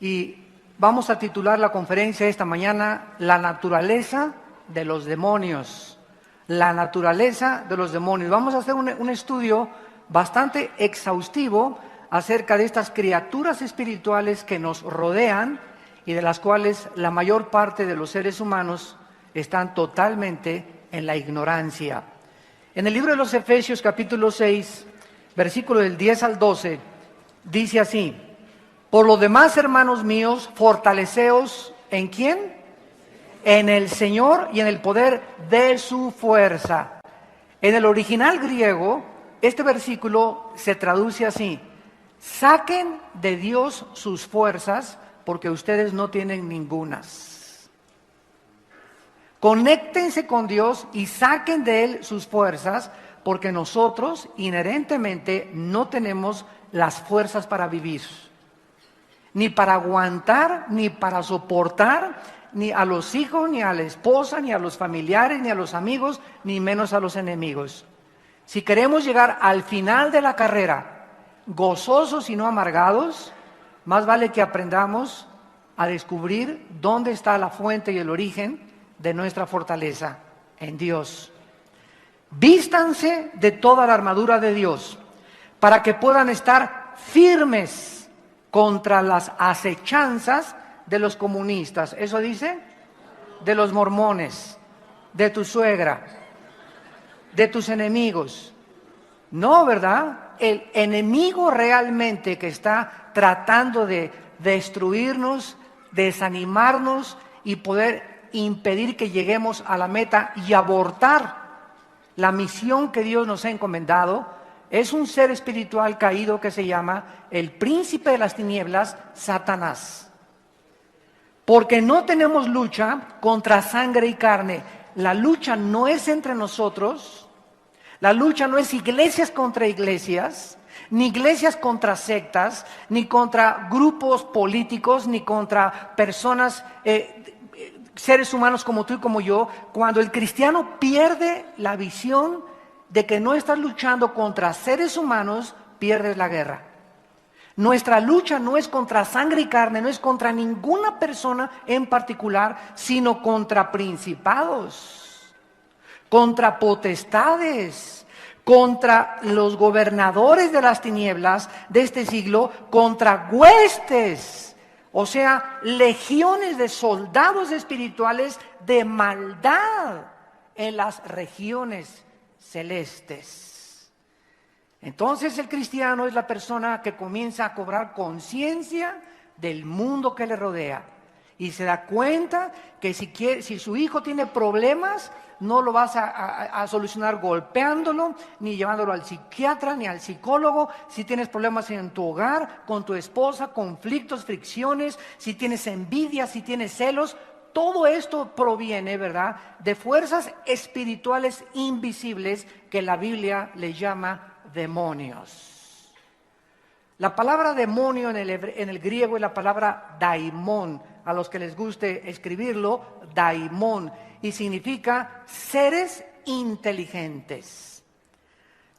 Y vamos a titular la conferencia esta mañana, La naturaleza de los demonios. La naturaleza de los demonios. Vamos a hacer un estudio bastante exhaustivo acerca de estas criaturas espirituales que nos rodean y de las cuales la mayor parte de los seres humanos están totalmente en la ignorancia. En el libro de los Efesios, capítulo 6, versículo del 10 al 12, dice así: por lo demás, hermanos míos, fortaleceos, ¿en quién? En el Señor y en el poder de su fuerza. En el original griego, este versículo se traduce así: saquen de Dios sus fuerzas, porque ustedes no tienen ningunas. Conéctense con Dios y saquen de Él sus fuerzas, porque nosotros inherentemente no tenemos las fuerzas para vivir, ni para aguantar, ni para soportar, ni a los hijos, ni a la esposa, ni a los familiares, ni a los amigos, ni menos a los enemigos. Si queremos llegar al final de la carrera gozosos y no amargados, más vale que aprendamos a descubrir dónde está la fuente y el origen de nuestra fortaleza, en Dios. Vístanse de toda la armadura de Dios, para que puedan estar firmes contra las acechanzas de los comunistas. ¿Eso dice? De los mormones, de tu suegra, de tus enemigos. No, ¿verdad? El enemigo realmente que está tratando de destruirnos, desanimarnos y poder impedir que lleguemos a la meta y abortar la misión que Dios nos ha encomendado, es un ser espiritual caído que se llama el príncipe de las tinieblas, Satanás. Porque no tenemos lucha contra sangre y carne. La lucha no es entre nosotros, la lucha no es iglesias contra iglesias, ni iglesias contra sectas, ni contra grupos políticos, ni contra personas, seres humanos como tú y como yo. Cuando el cristiano pierde la visión de que no estás luchando contra seres humanos, pierdes la guerra. Nuestra lucha no es contra sangre y carne, no es contra ninguna persona en particular, sino contra principados, contra potestades, contra los gobernadores de las tinieblas de este siglo, contra huestes, o sea, legiones de soldados espirituales de maldad en las regiones celestes. Entonces el cristiano es la persona que comienza a cobrar conciencia del mundo que le rodea y se da cuenta que si su hijo tiene problemas, no lo vas a solucionar golpeándolo, ni llevándolo al psiquiatra, ni al psicólogo. Si tienes problemas en tu hogar, con tu esposa, conflictos, fricciones, si tienes envidia, si tienes celos, todo esto proviene, ¿verdad?, de fuerzas espirituales invisibles que la Biblia le llama demonios. La palabra demonio en el griego es la palabra daimon, a los que les guste escribirlo, daimon, y significa seres inteligentes.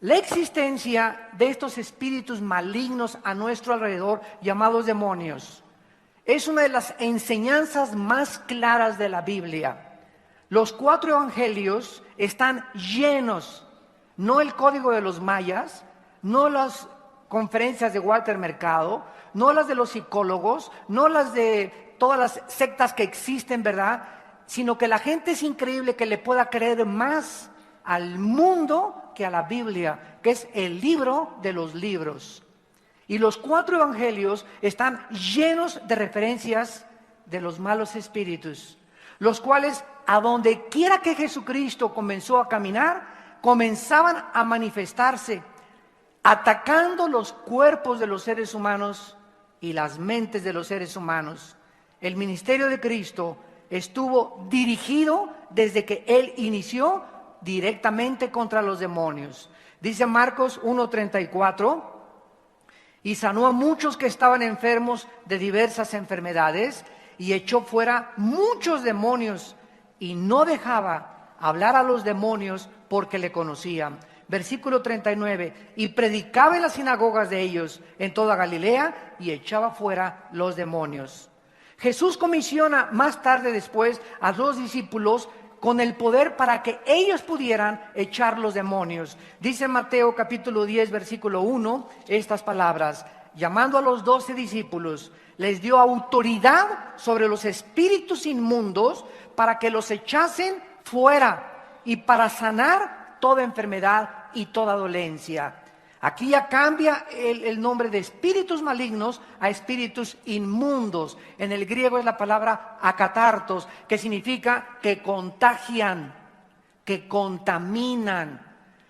La existencia de estos espíritus malignos a nuestro alrededor, llamados demonios, es una de las enseñanzas más claras de la Biblia. Los 4 evangelios están llenos, no el código de los mayas, no las conferencias de Walter Mercado, no las de los psicólogos, no las de todas las sectas que existen, ¿verdad?, sino que la gente es increíble que le pueda creer más al mundo que a la Biblia, que es el libro de los libros. Y los 4 evangelios están llenos de referencias de los malos espíritus, los cuales, a donde quiera que Jesucristo comenzó a caminar, comenzaban a manifestarse, atacando los cuerpos de los seres humanos y las mentes de los seres humanos. El ministerio de Cristo estuvo dirigido desde que Él inició directamente contra los demonios. Dice Marcos 1:34, y sanó a muchos que estaban enfermos de diversas enfermedades y echó fuera muchos demonios y no dejaba hablar a los demonios porque le conocían. Versículo 39, y predicaba en las sinagogas de ellos en toda Galilea y echaba fuera los demonios. Jesús comisiona más tarde después a los discípulos con el poder para que ellos pudieran echar los demonios. Dice en Mateo capítulo 10, versículo 1, estas palabras: llamando a los 12 discípulos, les dio autoridad sobre los espíritus inmundos para que los echasen fuera y para sanar toda enfermedad y toda dolencia. Aquí ya cambia el nombre de espíritus malignos a espíritus inmundos. En el griego es la palabra akatartos, que significa que contagian, que contaminan.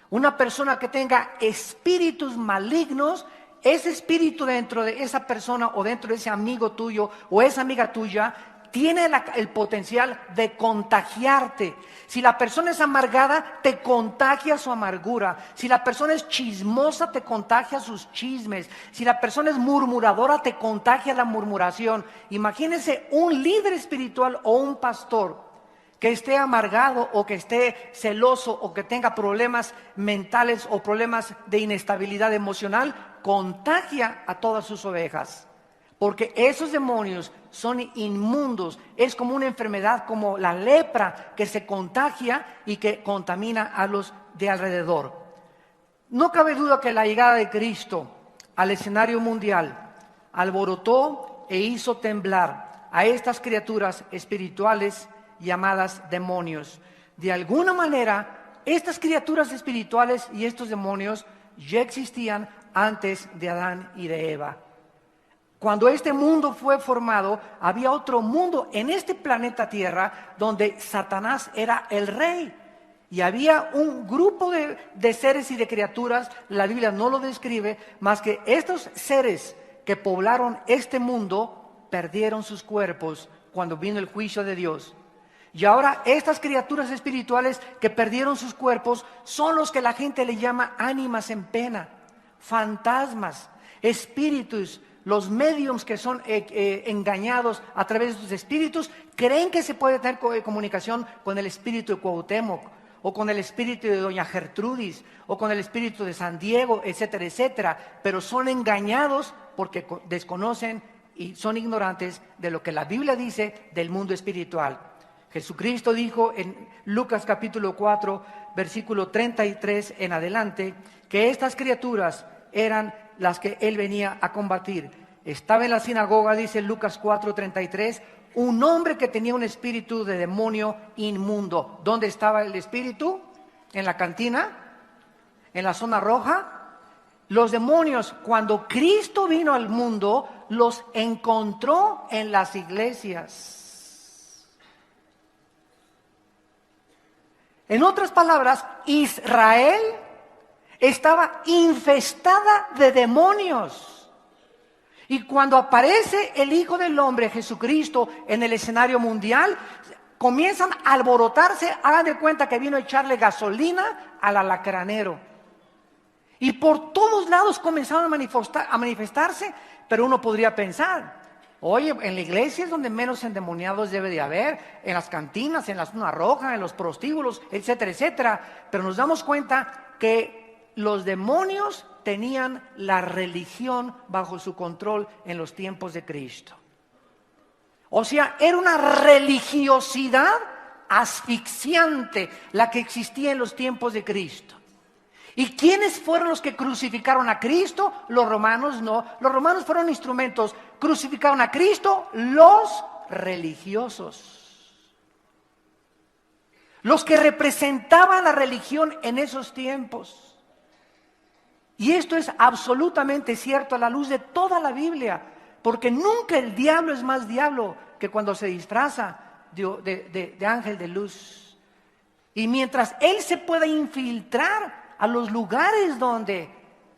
Una persona que tenga espíritus malignos, ese espíritu dentro de esa persona o dentro de ese amigo tuyo o esa amiga tuya tiene el potencial de contagiarte. Si la persona es amargada, te contagia su amargura. Si la persona es chismosa, te contagia sus chismes. Si la persona es murmuradora, te contagia la murmuración. Imagínense un líder espiritual o un pastor que esté amargado o que esté celoso o que tenga problemas mentales o problemas de inestabilidad emocional, contagia a todas sus ovejas. Porque esos demonios son inmundos, es como una enfermedad, como la lepra que se contagia y que contamina a los de alrededor. No cabe duda que la llegada de Cristo al escenario mundial alborotó e hizo temblar a estas criaturas espirituales llamadas demonios. De alguna manera, estas criaturas espirituales y estos demonios ya existían antes de Adán y de Eva. Cuando este mundo fue formado, había otro mundo en este planeta Tierra donde Satanás era el rey. Y había un grupo de seres y de criaturas, la Biblia no lo describe, más que estos seres que poblaron este mundo perdieron sus cuerpos cuando vino el juicio de Dios. Y ahora estas criaturas espirituales que perdieron sus cuerpos son los que la gente le llama ánimas en pena, fantasmas, espíritus. Los mediums que son engañados a través de sus espíritus creen que se puede tener comunicación con el espíritu de Cuauhtémoc, o con el espíritu de doña Gertrudis, o con el espíritu de San Diego, etcétera, etcétera. Pero son engañados porque desconocen y son ignorantes de lo que la Biblia dice del mundo espiritual. Jesucristo dijo en Lucas capítulo 4, versículo 33 en adelante, que estas criaturas eran las que él venía a combatir. Estaba en la sinagoga, dice Lucas 4:33, un hombre que tenía un espíritu de demonio inmundo. ¿Dónde estaba el espíritu? ¿En la cantina? ¿En la zona roja? Los demonios, cuando Cristo vino al mundo, los encontró en las iglesias. En otras palabras, Israel estaba infestada de demonios. Y cuando aparece el Hijo del Hombre, Jesucristo, en el escenario mundial, comienzan a alborotarse. Hagan de cuenta que vino a echarle gasolina al alacranero. Y por todos lados comenzaron a manifestarse. Pero uno podría pensar, oye, en la iglesia es donde menos endemoniados debe de haber, en las cantinas, en la zona roja, en los prostíbulos, etcétera, etcétera. Pero nos damos cuenta que los demonios tenían la religión bajo su control en los tiempos de Cristo. O sea, era una religiosidad asfixiante la que existía en los tiempos de Cristo. ¿Y quiénes fueron los que crucificaron a Cristo? Los romanos no. Los romanos fueron instrumentos. Crucificaron a Cristo los religiosos. Los que representaban la religión en esos tiempos. Y esto es absolutamente cierto a la luz de toda la Biblia, porque nunca el diablo es más diablo que cuando se disfraza de ángel de luz. Y mientras él se pueda infiltrar a los lugares donde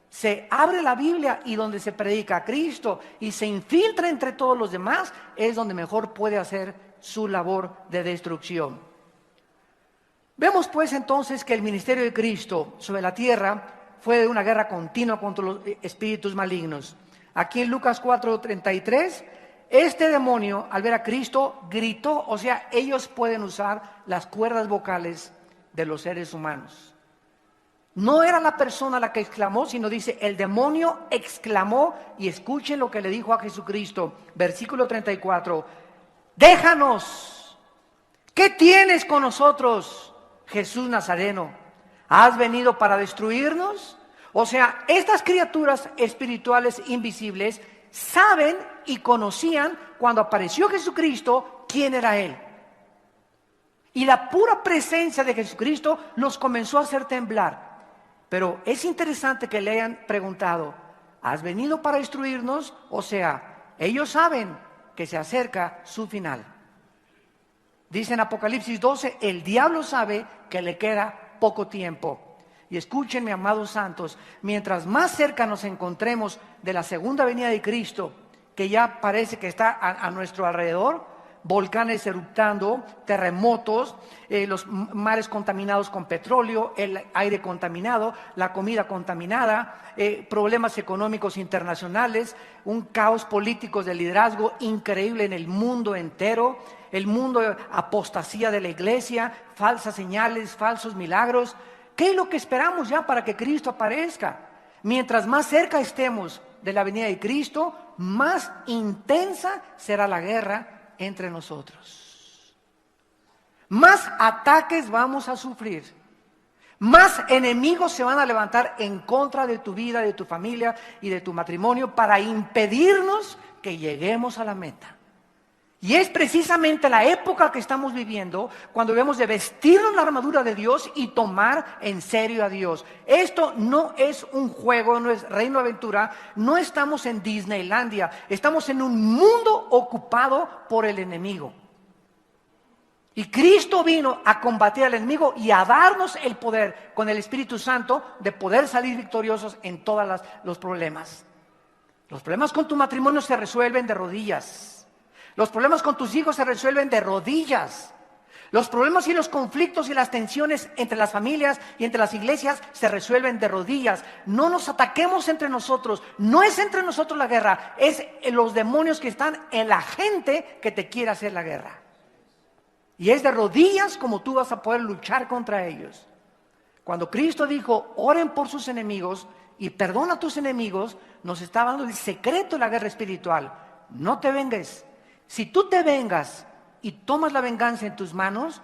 se abre la Biblia y donde se predica a Cristo y se infiltra entre todos los demás, es donde mejor puede hacer su labor de destrucción. Vemos pues entonces que el ministerio de Cristo sobre la tierra fue de una guerra continua contra los espíritus malignos. Aquí en Lucas 4:33, este demonio al ver a Cristo gritó, o sea, ellos pueden usar las cuerdas vocales de los seres humanos. No era la persona la que exclamó, sino dice, el demonio exclamó, y escuchen lo que le dijo a Jesucristo, versículo 34, déjanos, ¿qué tienes con nosotros, Jesús Nazareno? ¿Has venido para destruirnos? O sea, estas criaturas espirituales invisibles saben y conocían cuando apareció Jesucristo quién era Él. Y la pura presencia de Jesucristo los comenzó a hacer temblar. Pero es interesante que le hayan preguntado, ¿has venido para destruirnos? O sea, ellos saben que se acerca su final. Dice en Apocalipsis 12, el diablo sabe que le queda poco tiempo. Y escúchenme, amados santos, mientras más cerca nos encontremos de la segunda venida de Cristo, que ya parece que está a nuestro alrededor, volcanes eruptando, terremotos, los mares contaminados con petróleo, el aire contaminado, la comida contaminada, problemas económicos internacionales, un caos político de liderazgo increíble en el mundo entero, el mundo apostasía de la iglesia, falsas señales, falsos milagros. ¿Qué es lo que esperamos ya para que Cristo aparezca? Mientras más cerca estemos de la venida de Cristo, más intensa será la guerra entre nosotros. Más ataques vamos a sufrir. Más enemigos se van a levantar en contra de tu vida, de tu familia y de tu matrimonio para impedirnos que lleguemos a la meta. Y es precisamente la época que estamos viviendo cuando debemos de vestirnos la armadura de Dios y tomar en serio a Dios. Esto no es un juego, no es reino de aventura, no estamos en Disneylandia, estamos en un mundo ocupado por el enemigo. Y Cristo vino a combatir al enemigo y a darnos el poder con el Espíritu Santo de poder salir victoriosos en todos los problemas. Los problemas con tu matrimonio se resuelven de rodillas. Los problemas con tus hijos se resuelven de rodillas. Los problemas y los conflictos y las tensiones entre las familias y entre las iglesias se resuelven de rodillas. No nos ataquemos entre nosotros. No es entre nosotros la guerra. Es los demonios que están en la gente que te quiere hacer la guerra. Y es de rodillas como tú vas a poder luchar contra ellos. Cuando Cristo dijo, oren por sus enemigos y perdona a tus enemigos, nos está dando el secreto de la guerra espiritual. No te vengues. Si tú te vengas y tomas la venganza en tus manos,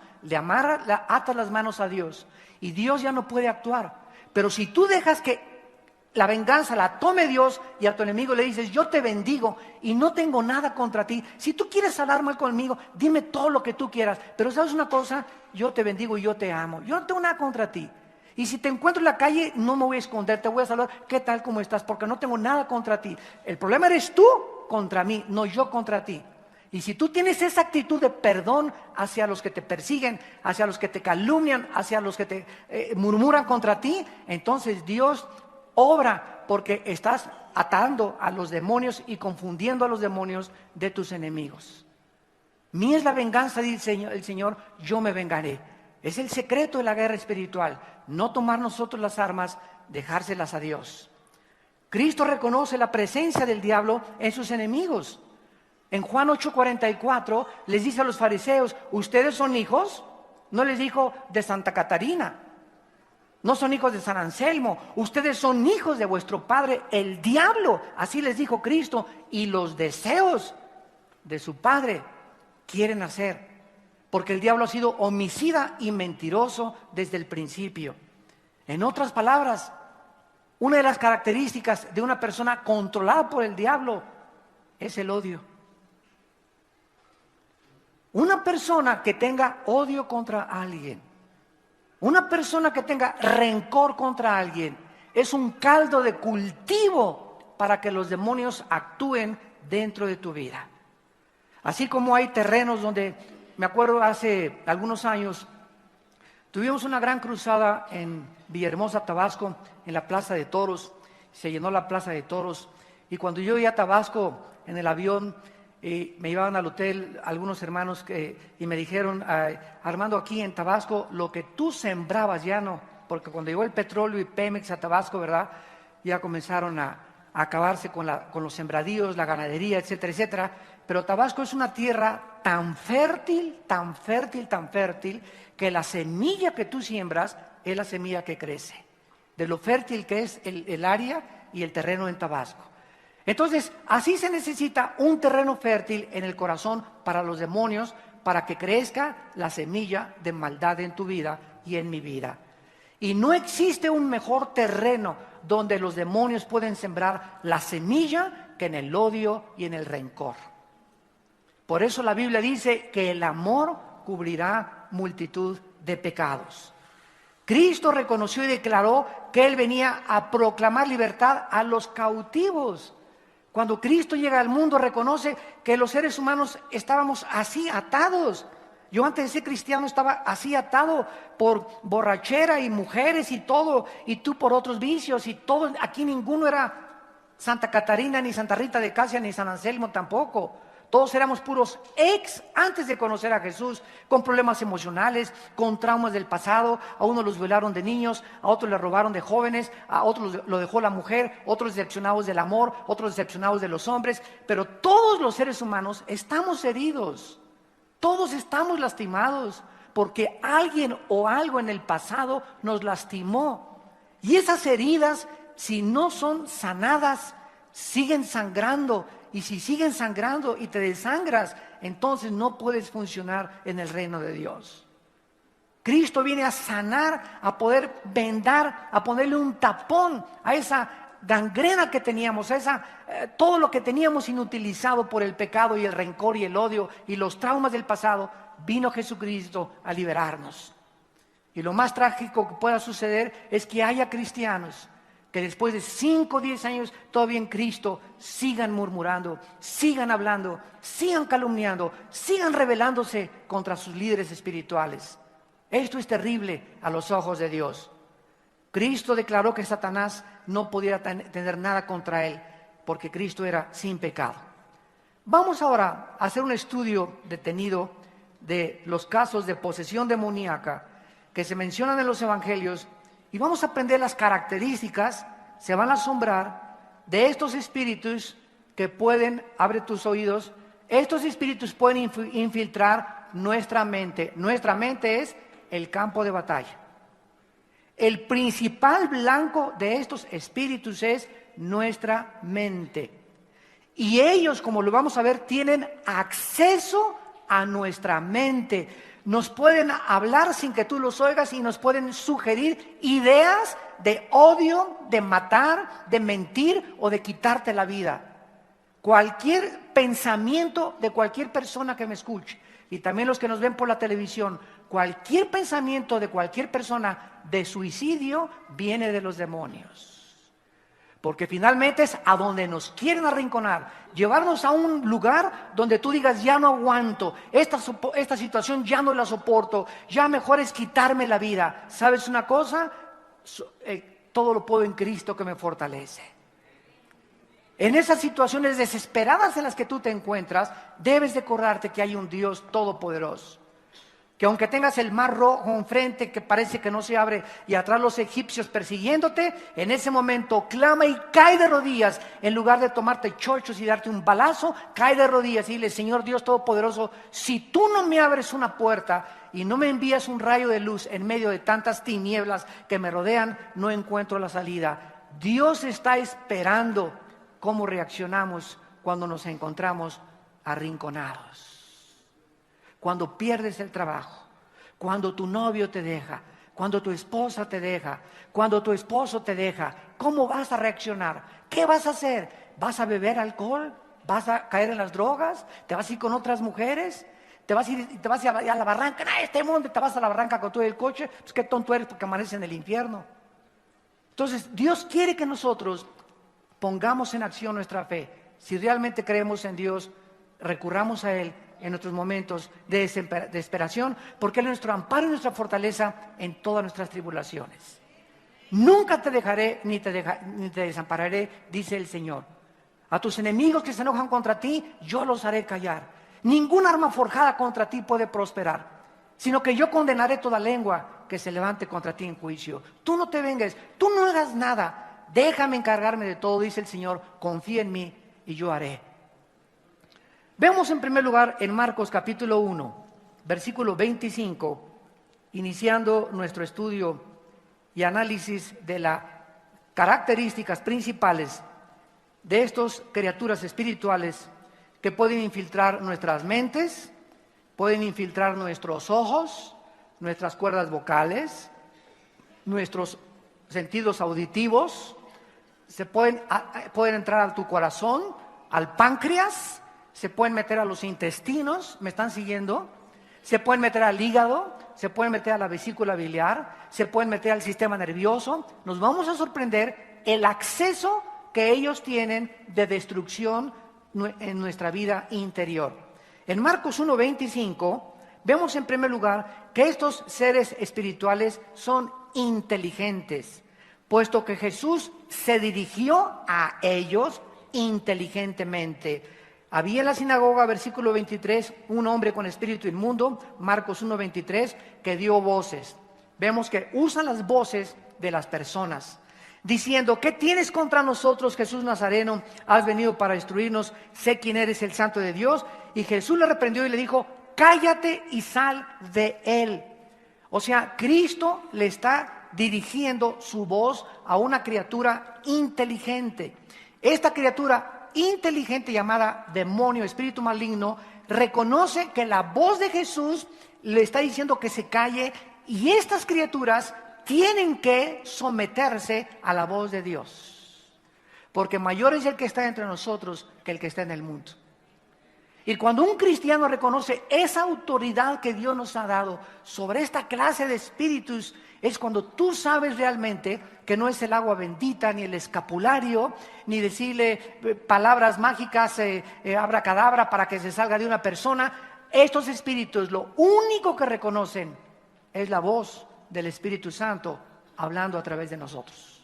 atas las manos a Dios y Dios ya no puede actuar. Pero si tú dejas que la venganza la tome Dios y a tu enemigo le dices, yo te bendigo y no tengo nada contra ti. Si tú quieres hablar mal conmigo, dime todo lo que tú quieras. Pero ¿sabes una cosa? Yo te bendigo y yo te amo. Yo no tengo nada contra ti. Y si te encuentro en la calle, no me voy a esconder, te voy a saludar. ¿Qué tal? ¿Cómo estás? Porque no tengo nada contra ti. El problema eres tú contra mí, no yo contra ti. Y si tú tienes esa actitud de perdón hacia los que te persiguen, hacia los que te calumnian, hacia los que te murmuran contra ti, entonces Dios obra porque estás atando a los demonios y confundiendo a los demonios de tus enemigos. Mía es la venganza, dice el Señor, yo me vengaré. Es el secreto de la guerra espiritual, no tomar nosotros las armas, dejárselas a Dios. Cristo reconoce la presencia del diablo en sus enemigos. En Juan 8:44 les dice a los fariseos, ¿ustedes son hijos? No les dijo de Santa Catarina, no son hijos de San Anselmo, ustedes son hijos de vuestro padre el diablo, así les dijo Cristo, y los deseos de su padre quieren hacer, porque el diablo ha sido homicida y mentiroso desde el principio. En otras palabras, una de las características de una persona controlada por el diablo es el odio. Una persona que tenga odio contra alguien, una persona que tenga rencor contra alguien, es un caldo de cultivo para que los demonios actúen dentro de tu vida. Así como hay terrenos donde, me acuerdo hace algunos años, tuvimos una gran cruzada en Villahermosa, Tabasco, en la Plaza de Toros, se llenó la Plaza de Toros, y cuando yo iba a Tabasco en el avión, me llevaban al hotel algunos hermanos y me dijeron, Armando, aquí en Tabasco lo que tú sembrabas ya no, porque cuando llegó el petróleo y Pemex a Tabasco, ¿verdad? Ya comenzaron a acabarse con los sembradíos, la ganadería, etcétera, etcétera. Pero Tabasco es una tierra tan fértil, tan fértil, tan fértil, que la semilla que tú siembras es la semilla que crece. de lo fértil que es el área y el terreno en Tabasco. Entonces, así se necesita un terreno fértil en el corazón para los demonios, para que crezca la semilla de maldad en tu vida y en mi vida. Y no existe un mejor terreno donde los demonios pueden sembrar la semilla que en el odio y en el rencor. Por eso la Biblia dice que el amor cubrirá multitud de pecados. Cristo reconoció y declaró que Él venía a proclamar libertad a los cautivos. Cuando Cristo llega al mundo, reconoce que los seres humanos estábamos así atados. Yo antes de ser cristiano estaba así atado por borrachera y mujeres y todo, y tú por otros vicios y todo. Aquí ninguno era Santa Catarina, ni Santa Rita de Casia, ni San Anselmo tampoco. Todos éramos puros antes de conocer a Jesús, con problemas emocionales, con traumas del pasado. A uno los violaron de niños, a otros le robaron de jóvenes, a otros lo dejó la mujer, otros decepcionados del amor, otros decepcionados de los hombres. Pero todos los seres humanos estamos heridos, todos estamos lastimados, porque alguien o algo en el pasado nos lastimó. Y esas heridas, si no son sanadas, siguen sangrando. Y si siguen sangrando y te desangras, entonces no puedes funcionar en el reino de Dios. Cristo viene a sanar, a poder vendar, a ponerle un tapón a esa gangrena que teníamos, a todo lo que teníamos inutilizado por el pecado y el rencor y el odio y los traumas del pasado. Vino Jesucristo a liberarnos. Y lo más trágico que pueda suceder es que haya cristianos que después de 5 o 10 años todavía en Cristo sigan murmurando, sigan hablando, sigan calumniando, sigan rebelándose contra sus líderes espirituales. Esto es terrible a los ojos de Dios. Cristo declaró que Satanás no podía tener nada contra él, porque Cristo era sin pecado. Vamos ahora a hacer un estudio detenido de los casos de posesión demoníaca que se mencionan en los evangelios. Y vamos a aprender las características, se van a asombrar, de estos espíritus que pueden, abre tus oídos, estos espíritus pueden infiltrar nuestra mente. Nuestra mente es el campo de batalla. El principal blanco de estos espíritus es nuestra mente. Y ellos, como lo vamos a ver, tienen acceso a nuestra mente. Nos pueden hablar sin que tú los oigas y nos pueden sugerir ideas de odio, de matar, de mentir o de quitarte la vida. Cualquier pensamiento de cualquier persona que me escuche, y también los que nos ven por la televisión, cualquier pensamiento de cualquier persona de suicidio viene de los demonios. Porque finalmente es a donde nos quieren arrinconar, llevarnos a un lugar donde tú digas, ya no aguanto, esta situación ya no la soporto, ya mejor es quitarme la vida. ¿Sabes una cosa? Todo lo puedo en Cristo que me fortalece. En esas situaciones desesperadas en las que tú te encuentras, debes de acordarte que hay un Dios todopoderoso. Que aunque tengas el mar rojo enfrente que parece que no se abre y atrás los egipcios persiguiéndote, en ese momento clama y cae de rodillas. En lugar de tomarte chochos y darte un balazo, cae de rodillas y dile, Señor Dios Todopoderoso, si tú no me abres una puerta y no me envías un rayo de luz en medio de tantas tinieblas que me rodean, no encuentro la salida. Dios está esperando cómo reaccionamos cuando nos encontramos arrinconados. Cuando pierdes el trabajo, cuando tu novio te deja, cuando tu esposa te deja, cuando tu esposo te deja, ¿cómo vas a reaccionar? ¿Qué vas a hacer? ¿Vas a beber alcohol? ¿Vas a caer en las drogas? ¿Te vas a ir con otras mujeres? ¿Te vas a ir a la barranca? ¡Ah, este mundo! ¿Te vas a la barranca con todo el coche? Pues qué tonto eres porque amaneces en el infierno. Entonces, Dios quiere que nosotros pongamos en acción nuestra fe. Si realmente creemos en Dios, recurramos a Él en nuestros momentos de desesperación, porque Él es nuestro amparo y nuestra fortaleza en todas nuestras tribulaciones. Nunca te dejaré ni te desampararé, dice el Señor. A tus enemigos que se enojan contra ti, yo los haré callar. Ningún arma forjada contra ti puede prosperar, sino que yo condenaré toda lengua que se levante contra ti en juicio. Tú no te vengues, tú no hagas nada, déjame encargarme de todo, dice el Señor, confía en mí y yo haré. Vemos en primer lugar en Marcos capítulo 1, versículo 25, iniciando nuestro estudio y análisis de las características principales de estas criaturas espirituales que pueden infiltrar nuestras mentes, pueden infiltrar nuestros ojos, nuestras cuerdas vocales, nuestros sentidos auditivos, pueden entrar a tu corazón, al páncreas, se pueden meter a los intestinos, ¿me están siguiendo? Se pueden meter al hígado, se pueden meter a la vesícula biliar, se pueden meter al sistema nervioso. Nos vamos a sorprender el acceso que ellos tienen de destrucción en nuestra vida interior. En Marcos 1:25 vemos en primer lugar que estos seres espirituales son inteligentes, puesto que Jesús se dirigió a ellos inteligentemente. Había en la sinagoga, versículo 23, un hombre con espíritu inmundo, Marcos 1:23, que dio voces. Vemos que usan las voces de las personas, diciendo: ¿qué tienes contra nosotros, Jesús Nazareno? Has venido para destruirnos, sé quién eres, el Santo de Dios. Y Jesús le reprendió y le dijo: cállate y sal de él. O sea, Cristo le está dirigiendo su voz a una criatura inteligente. Esta criatura inteligente, llamada demonio, espíritu maligno, reconoce que la voz de Jesús le está diciendo que se calle, y estas criaturas tienen que someterse a la voz de Dios, porque mayor es el que está entre nosotros que el que está en el mundo. Y cuando un cristiano reconoce esa autoridad que Dios nos ha dado sobre esta clase de espíritus, es cuando tú sabes realmente que no es el agua bendita, ni el escapulario, ni decirle palabras mágicas, abracadabra, para que se salga de una persona. Estos espíritus lo único que reconocen es la voz del Espíritu Santo hablando a través de nosotros.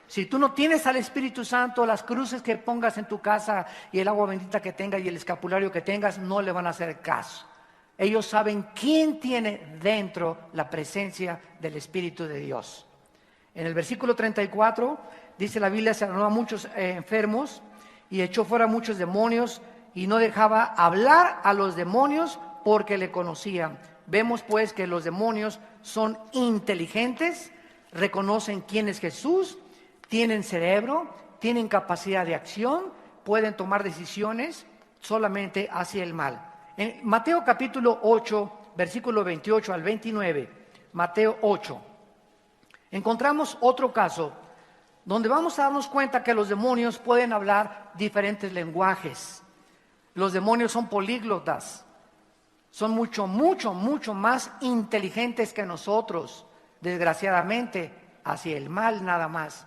Si tú no tienes al Espíritu Santo, las cruces que pongas en tu casa y el agua bendita que tengas y el escapulario que tengas no le van a hacer caso. Ellos saben quién tiene dentro la presencia del Espíritu de Dios. En el versículo 34 dice la Biblia: se sanó a muchos enfermos y echó fuera muchos demonios, y no dejaba hablar a los demonios porque le conocían. Vemos pues que los demonios son inteligentes, reconocen quién es Jesús, tienen cerebro, tienen capacidad de acción, pueden tomar decisiones solamente hacia el mal. En Mateo capítulo 8, versículo 28 al 29, Mateo 8, encontramos otro caso donde vamos a darnos cuenta que los demonios pueden hablar diferentes lenguajes. Los demonios son políglotas, son mucho más inteligentes que nosotros, desgraciadamente, hacia el mal nada más.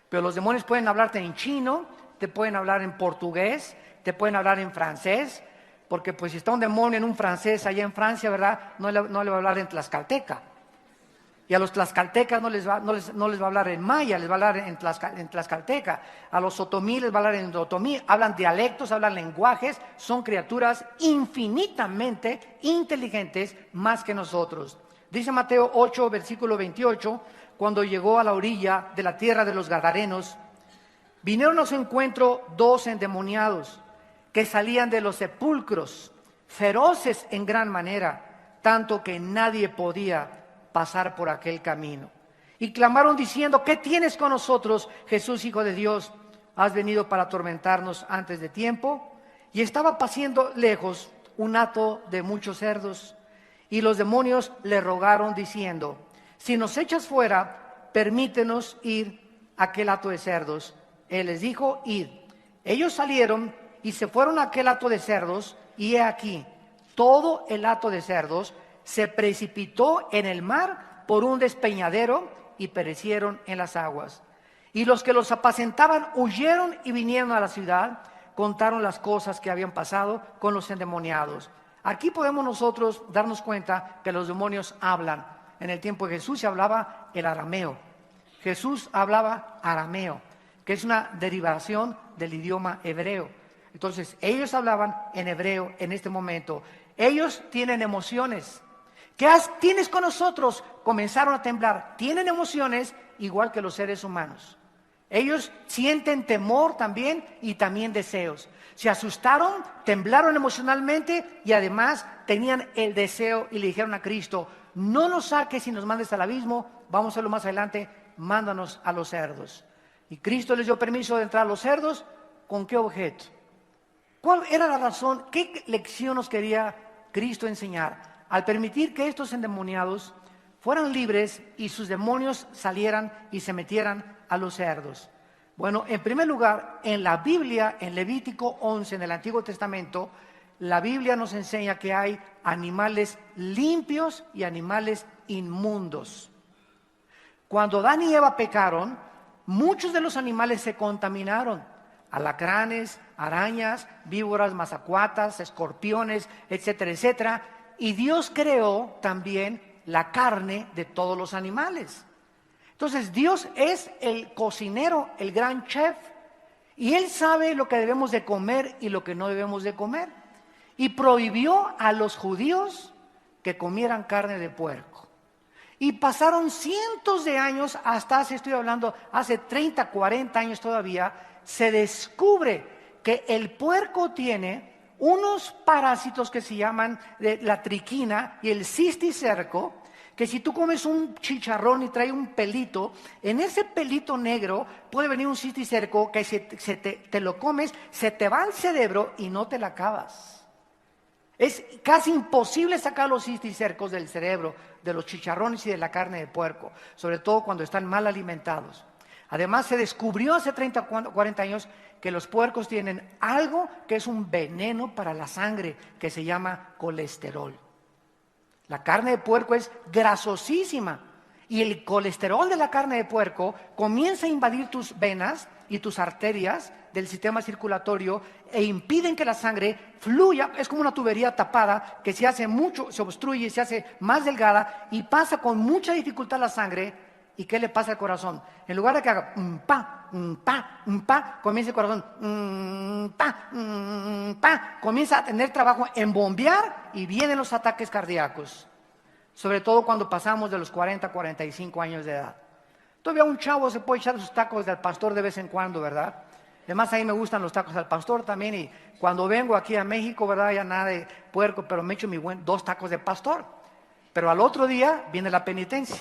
Pero los demonios pueden hablarte en chino, te pueden hablar en portugués, te pueden hablar en francés, porque pues si está un demonio en un francés allá en Francia, ¿verdad? No le va a hablar en tlaxcalteca. Y a los tlaxcaltecas no les va a hablar en maya, les va a hablar en tlaxcalteca. A los otomí les va a hablar en otomí. Hablan dialectos, hablan lenguajes, son criaturas infinitamente inteligentes más que nosotros. Dice Mateo 8, versículo 28, cuando llegó a la orilla de la tierra de los Gadarenos, vinieron a su encuentro dos endemoniados que salían de los sepulcros, feroces en gran manera, tanto que nadie podía pasar por aquel camino. Y clamaron diciendo: ¿qué tienes con nosotros, Jesús, Hijo de Dios? ¿Has venido para atormentarnos antes de tiempo? Y estaba pasando lejos un hato de muchos cerdos, y los demonios le rogaron diciendo: si nos echas fuera, permítenos ir a aquel hato de cerdos. Él les dijo: id. Ellos salieron y se fueron a aquel hato de cerdos, y he aquí, todo el hato de cerdos se precipitó en el mar por un despeñadero y perecieron en las aguas. Y los que los apacentaban huyeron y vinieron a la ciudad, contaron las cosas que habían pasado con los endemoniados. Aquí podemos nosotros darnos cuenta que los demonios hablan. En el tiempo de Jesús se hablaba el arameo. Jesús hablaba arameo, que es una derivación del idioma hebreo. Entonces, ellos hablaban en hebreo en este momento. Ellos tienen emociones. ¿Qué tienes con nosotros? Comenzaron a temblar. Tienen emociones igual que los seres humanos. Ellos sienten temor también y también deseos. Se asustaron, temblaron emocionalmente y además tenían el deseo y le dijeron a Cristo: no nos saques y nos mandes al abismo, vamos a hacerlo más adelante, mándanos a los cerdos. Y Cristo les dio permiso de entrar a los cerdos, ¿con qué objeto? ¿Cuál era la razón? ¿Qué lección nos quería Cristo enseñar? Al permitir que estos endemoniados fueran libres y sus demonios salieran y se metieran a los cerdos. Bueno, en primer lugar, en la Biblia, en Levítico 11, en el Antiguo Testamento, la Biblia nos enseña que hay animales limpios y animales inmundos. Cuando Adán y Eva pecaron, muchos de los animales se contaminaron. Alacranes, arañas, víboras, mazacuatas, escorpiones, etcétera, etcétera. Y Dios creó también la carne de todos los animales. Entonces Dios es el cocinero, el gran chef, y Él sabe lo que debemos de comer y lo que no debemos de comer. Y prohibió a los judíos que comieran carne de puerco. Y pasaron cientos de años, hasta estoy hablando, hace 30, 40 años todavía, se descubre que el puerco tiene unos parásitos que se llaman la triquina y el cisticerco, que si tú comes un chicharrón y trae un pelito, en ese pelito negro puede venir un cisticerco que te lo comes, se te va al cerebro y no te la acabas. Es casi imposible sacar los cisticercos del cerebro, de los chicharrones y de la carne de puerco, sobre todo cuando están mal alimentados. Además, se descubrió hace 30 o 40 años que los puercos tienen algo que es un veneno para la sangre, que se llama colesterol. La carne de puerco es grasosísima y el colesterol de la carne de puerco comienza a invadir tus venas y tus arterias del sistema circulatorio e impiden que la sangre fluya. Es como una tubería tapada que se hace mucho, se obstruye, se hace más delgada y pasa con mucha dificultad la sangre. ¿Y qué le pasa al corazón? En lugar de que haga pa, comienza el corazón comienza a tener trabajo en bombear y vienen los ataques cardíacos. Sobre todo cuando pasamos de los 40 a 45 años de edad. Todavía un chavo se puede echar sus tacos del pastor de vez en cuando, ¿verdad? Además, a mí me gustan los tacos al pastor también. Y cuando vengo aquí a México, ¿verdad? Ya nada de puerco, pero me echo 2 tacos de pastor. Pero al otro día viene la penitencia.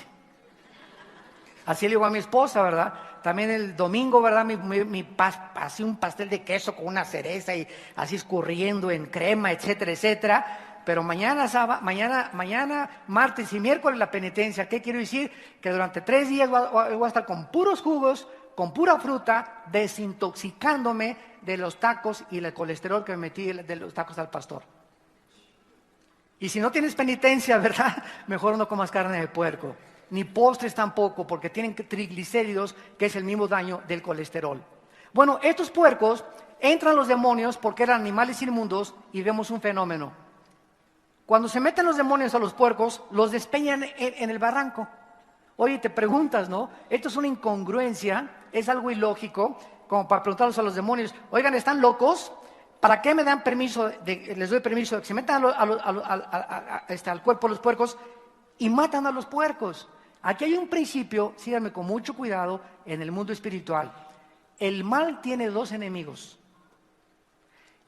Así le digo a mi esposa, ¿verdad? También el domingo, ¿verdad? Así un pastel de queso con una cereza y así escurriendo en crema, etcétera, etcétera. Pero mañana, martes y miércoles la penitencia. ¿Qué quiero decir? Que durante 3 días voy a estar con puros jugos, con pura fruta, desintoxicándome de los tacos y el colesterol que me metí de los tacos al pastor. Y si no tienes penitencia, ¿verdad? Mejor no comas carne de puerco. Ni postres tampoco, porque tienen triglicéridos, que es el mismo daño del colesterol. Bueno, estos puercos, entran los demonios porque eran animales inmundos y vemos un fenómeno. Cuando se meten los demonios a los puercos, los despeñan en el barranco. Oye, te preguntas, ¿no? Esto es una incongruencia, es algo ilógico, como para preguntarlos a los demonios, oigan, ¿están locos? ¿Para qué me dan permiso, les doy permiso de que se metan al cuerpo de los puercos y matan a los puercos? Aquí hay un principio, síganme con mucho cuidado, en el mundo espiritual. El mal tiene 2 enemigos.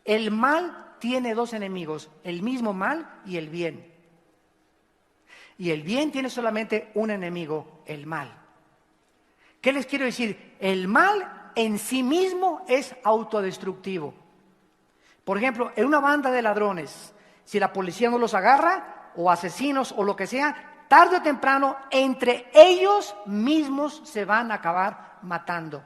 El mal tiene 2 enemigos, el mismo mal y el bien. Y el bien tiene solamente un enemigo, el mal. ¿Qué les quiero decir? El mal en sí mismo es autodestructivo. Por ejemplo, en una banda de ladrones, si la policía no los agarra, o asesinos, o lo que sea, tarde o temprano, entre ellos mismos se van a acabar matando.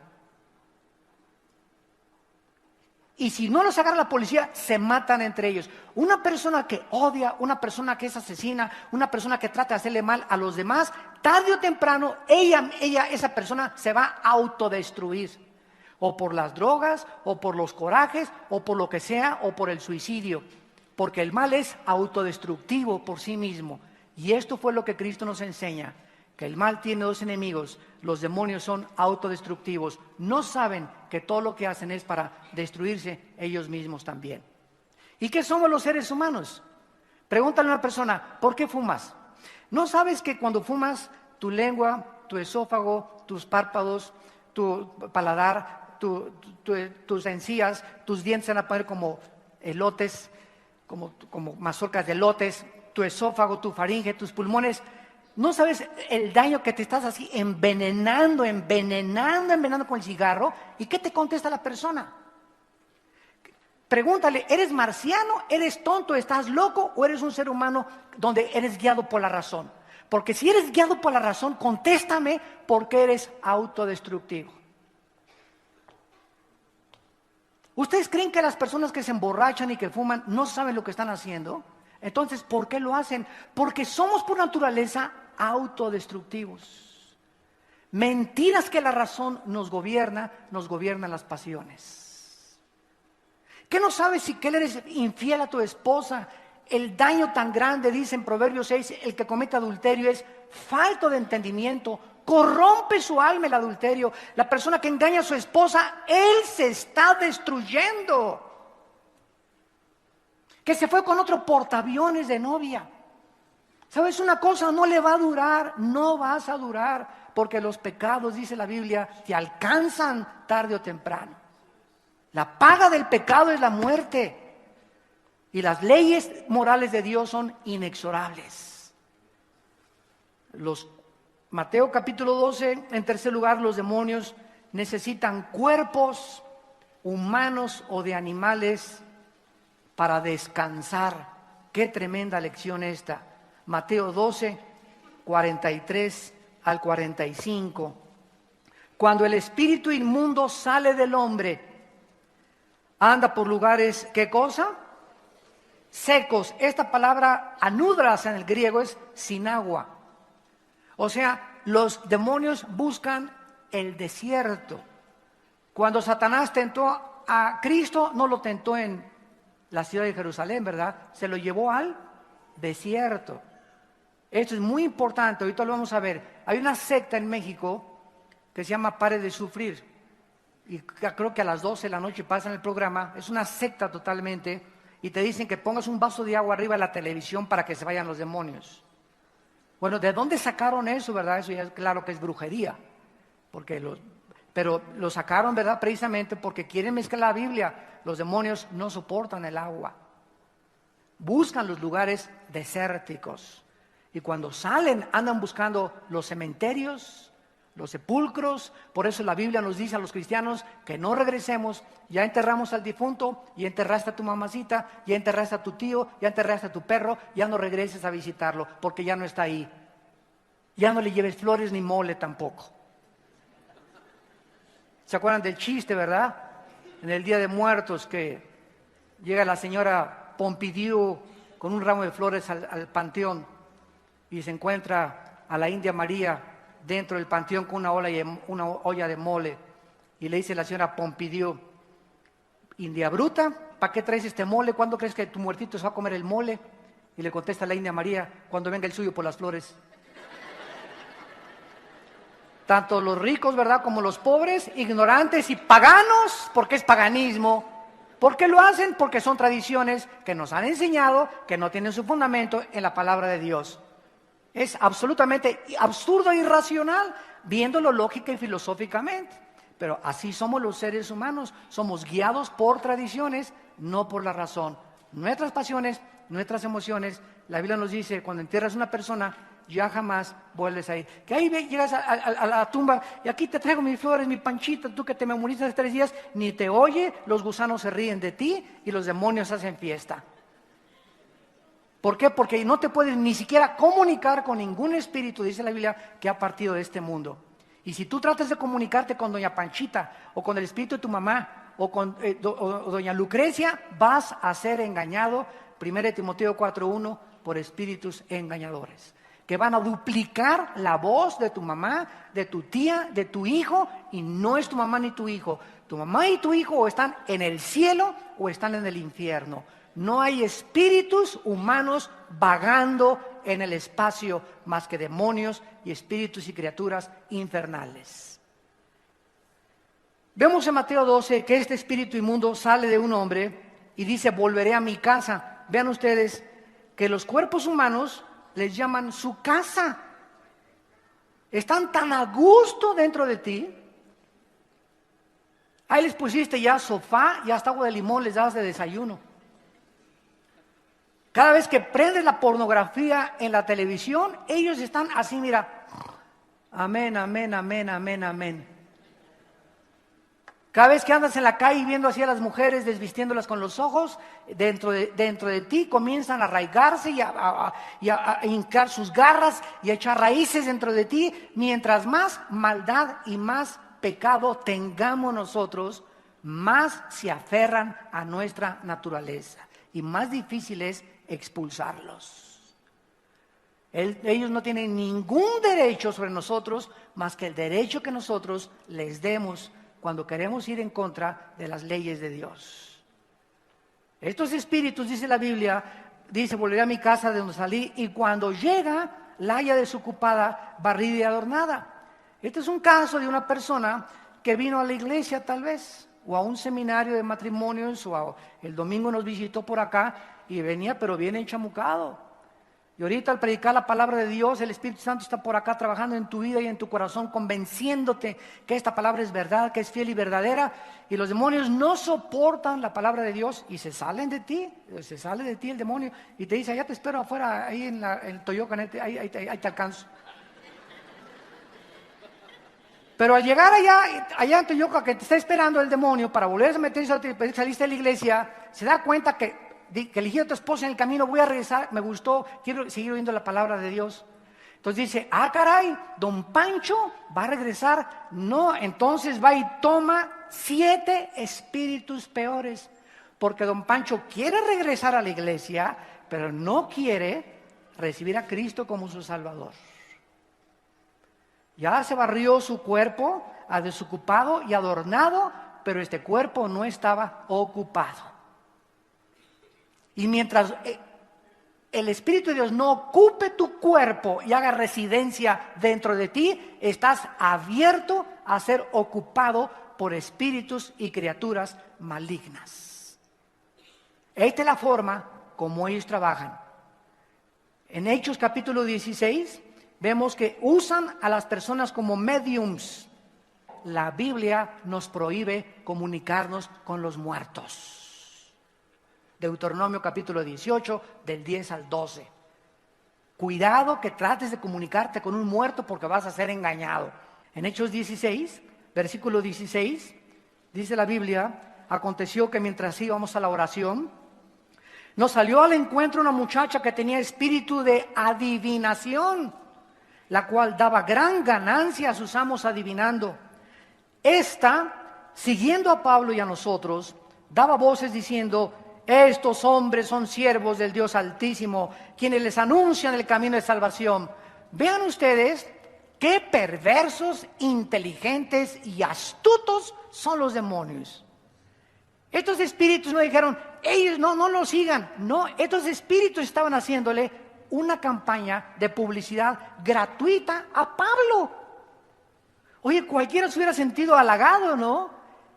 Y si no los agarra la policía, se matan entre ellos. Una persona que odia, una persona que es asesina, una persona que trata de hacerle mal a los demás, tarde o temprano, esa persona se va a autodestruir. O por las drogas, o por los corajes, o por lo que sea, o por el suicidio. Porque el mal es autodestructivo por sí mismo. Y esto fue lo que Cristo nos enseña, que el mal tiene 2 enemigos, los demonios son autodestructivos, no saben que todo lo que hacen es para destruirse ellos mismos también. ¿Y qué somos los seres humanos? Pregúntale a una persona, ¿por qué fumas? ¿No sabes que cuando fumas tu lengua, tu esófago, tus párpados, tu paladar, tus encías, tus dientes se van a poner como elotes, como mazorcas de elotes, tu esófago, tu faringe, tus pulmones No sabes el daño que te estás así envenenando con el cigarro. ¿Y qué te contesta la persona? Pregúntale, ¿eres marciano? ¿Eres tonto? ¿Estás loco? ¿O eres un ser humano donde eres guiado por la razón? Porque si eres guiado por la razón, contéstame por qué eres autodestructivo. ¿Ustedes creen que las personas que se emborrachan y que fuman no saben lo que están haciendo? Entonces, ¿por qué lo hacen? Porque somos por naturaleza autodestructivos. Mentiras que la razón nos gobiernan las pasiones. ¿Qué no sabes si que eres infiel a tu esposa? El daño tan grande, dice en Proverbios 6, el que comete adulterio es falto de entendimiento, corrompe su alma el adulterio. La persona que engaña a su esposa, él se está destruyendo. Que se fue con otro portaaviones de novia. ¿Sabes una cosa? No le va a durar, no vas a durar, porque los pecados, dice la Biblia, te alcanzan tarde o temprano. La paga del pecado es la muerte. Y las leyes morales de Dios son inexorables. Mateo capítulo 12, en tercer lugar, los demonios necesitan cuerpos humanos o de animales para descansar. Qué tremenda lección esta. Mateo 12, 43 al 45. Cuando el espíritu inmundo sale del hombre, anda por lugares, ¿qué cosa? Secos. Esta palabra anudras en el griego es sin agua. O sea, los demonios buscan el desierto. Cuando Satanás tentó a Cristo, no lo tentó en la ciudad de Jerusalén, ¿verdad? Se lo llevó al desierto. Esto es muy importante, ahorita lo vamos a ver. Hay una secta en México que se llama Pare de Sufrir. Y creo que a las 12 de la noche pasan el programa. Es una secta totalmente. Y te dicen que pongas un vaso de agua arriba de la televisión para que se vayan los demonios. Bueno, ¿de dónde sacaron eso, verdad? Eso ya es claro que es brujería. Pero lo sacaron, ¿verdad? Precisamente porque quieren mezclar la Biblia. Los demonios no soportan el agua. Buscan los lugares desérticos. Y cuando salen, andan buscando los cementerios, los sepulcros. Por eso la Biblia nos dice a los cristianos que no regresemos. Ya enterramos al difunto, ya enterraste a tu mamacita, ya enterraste a tu tío, ya enterraste a tu perro, ya no regreses a visitarlo porque ya no está ahí. Ya no le lleves flores ni mole tampoco. ¿Se acuerdan del chiste, verdad? En el Día de Muertos que llega la señora Pompidou con un ramo de flores al panteón y se encuentra a la India María dentro del panteón con una olla de mole y le dice la señora Pompidou: India bruta, ¿para qué traes este mole? ¿Cuándo crees que tu muertito se va a comer el mole? Y le contesta la India María: cuando venga el suyo por las flores. Tanto los ricos, ¿verdad?, como los pobres, ignorantes y paganos, porque es paganismo. ¿Por qué lo hacen? Porque son tradiciones que nos han enseñado que no tienen su fundamento en la palabra de Dios. Es absolutamente absurdo e irracional, viéndolo lógica y filosóficamente. Pero así somos los seres humanos, somos guiados por tradiciones, no por la razón. Nuestras pasiones, nuestras emociones, la Biblia nos dice, cuando entierras a una persona, ya jamás vuelves a ir. Que ahí llegas a la tumba y aquí te traigo mis flores, mi panchita, tú que te me moriste hace 3 días, ni te oye, los gusanos se ríen de ti y los demonios hacen fiesta. ¿Por qué? Porque no te puedes ni siquiera comunicar con ningún espíritu, dice la Biblia, que ha partido de este mundo. Y si tú tratas de comunicarte con doña Panchita o con el espíritu de tu mamá o con doña Lucrecia, vas a ser engañado, 1 Timoteo 4:1, por espíritus engañadores, que van a duplicar la voz de tu mamá, de tu tía, de tu hijo, y no es tu mamá ni tu hijo. Tu mamá y tu hijo o están en el cielo o están en el infierno. No hay espíritus humanos vagando en el espacio más que demonios y espíritus y criaturas infernales. Vemos en Mateo 12 que este espíritu inmundo sale de un hombre y dice: volveré a mi casa. Vean ustedes que los cuerpos humanos les llaman su casa. Están tan a gusto dentro de ti. Ahí les pusiste ya sofá y hasta agua de limón les das de desayuno. Cada vez que prendes la pornografía en la televisión, ellos están así, mira, amén, amén, amén, amén, amén. Cada vez que andas en la calle viendo así a las mujeres desvistiéndolas con los ojos, dentro de ti comienzan a arraigarse y a hincar sus garras y a echar raíces dentro de ti. Mientras más maldad y más pecado tengamos nosotros, más se aferran a nuestra naturaleza y más difícil es expulsarlos. Ellos no tienen ningún derecho sobre nosotros más que el derecho que nosotros les demos cuando queremos ir en contra de las leyes de Dios. Estos espíritus, dice la Biblia, dice, volveré a mi casa de donde salí, y cuando llega, la halla desocupada, barrida y adornada. Este es un caso de una persona que vino a la iglesia tal vez, o a un seminario de matrimonios, el domingo nos visitó por acá, y venía pero bien enchamucado. Y ahorita al predicar la palabra de Dios, el Espíritu Santo está por acá trabajando en tu vida y en tu corazón, convenciéndote que esta palabra es verdad, que es fiel y verdadera. Y los demonios no soportan la palabra de Dios y se salen de ti, se sale de ti el demonio y te dice, ya te espero afuera, ahí en el Toyocan, ahí te alcanzo. Pero al llegar allá en Toyocan, que te está esperando el demonio para volverse a meterse a ti, saliste de la iglesia, se da cuenta que elegí a tu esposa en el camino, voy a regresar, me gustó, quiero seguir oyendo la palabra de Dios. Entonces dice, caray, don Pancho va a regresar. No, entonces va y toma 7 espíritus peores, porque don Pancho quiere regresar a la iglesia, pero no quiere recibir a Cristo como su Salvador. Ya se barrió su cuerpo, desocupado y adornado, pero este cuerpo no estaba ocupado. Y mientras el Espíritu de Dios no ocupe tu cuerpo y haga residencia dentro de ti, estás abierto a ser ocupado por espíritus y criaturas malignas. Esta es la forma como ellos trabajan. En Hechos capítulo 16 vemos que usan a las personas como mediums. La Biblia nos prohíbe comunicarnos con los muertos. Deuteronomio capítulo 18, del 10 al 12. Cuidado que trates de comunicarte con un muerto porque vas a ser engañado. En Hechos 16, versículo 16, dice la Biblia, aconteció que mientras íbamos a la oración, nos salió al encuentro una muchacha que tenía espíritu de adivinación, la cual daba gran ganancia a sus amos adivinando. Esta, siguiendo a Pablo y a nosotros, daba voces diciendo, estos hombres son siervos del Dios Altísimo, quienes les anuncian el camino de salvación. Vean ustedes qué perversos, inteligentes y astutos son los demonios. Estos espíritus no dijeron, ellos no lo sigan. No, estos espíritus estaban haciéndole una campaña de publicidad gratuita a Pablo. Oye, cualquiera se hubiera sentido halagado, ¿no?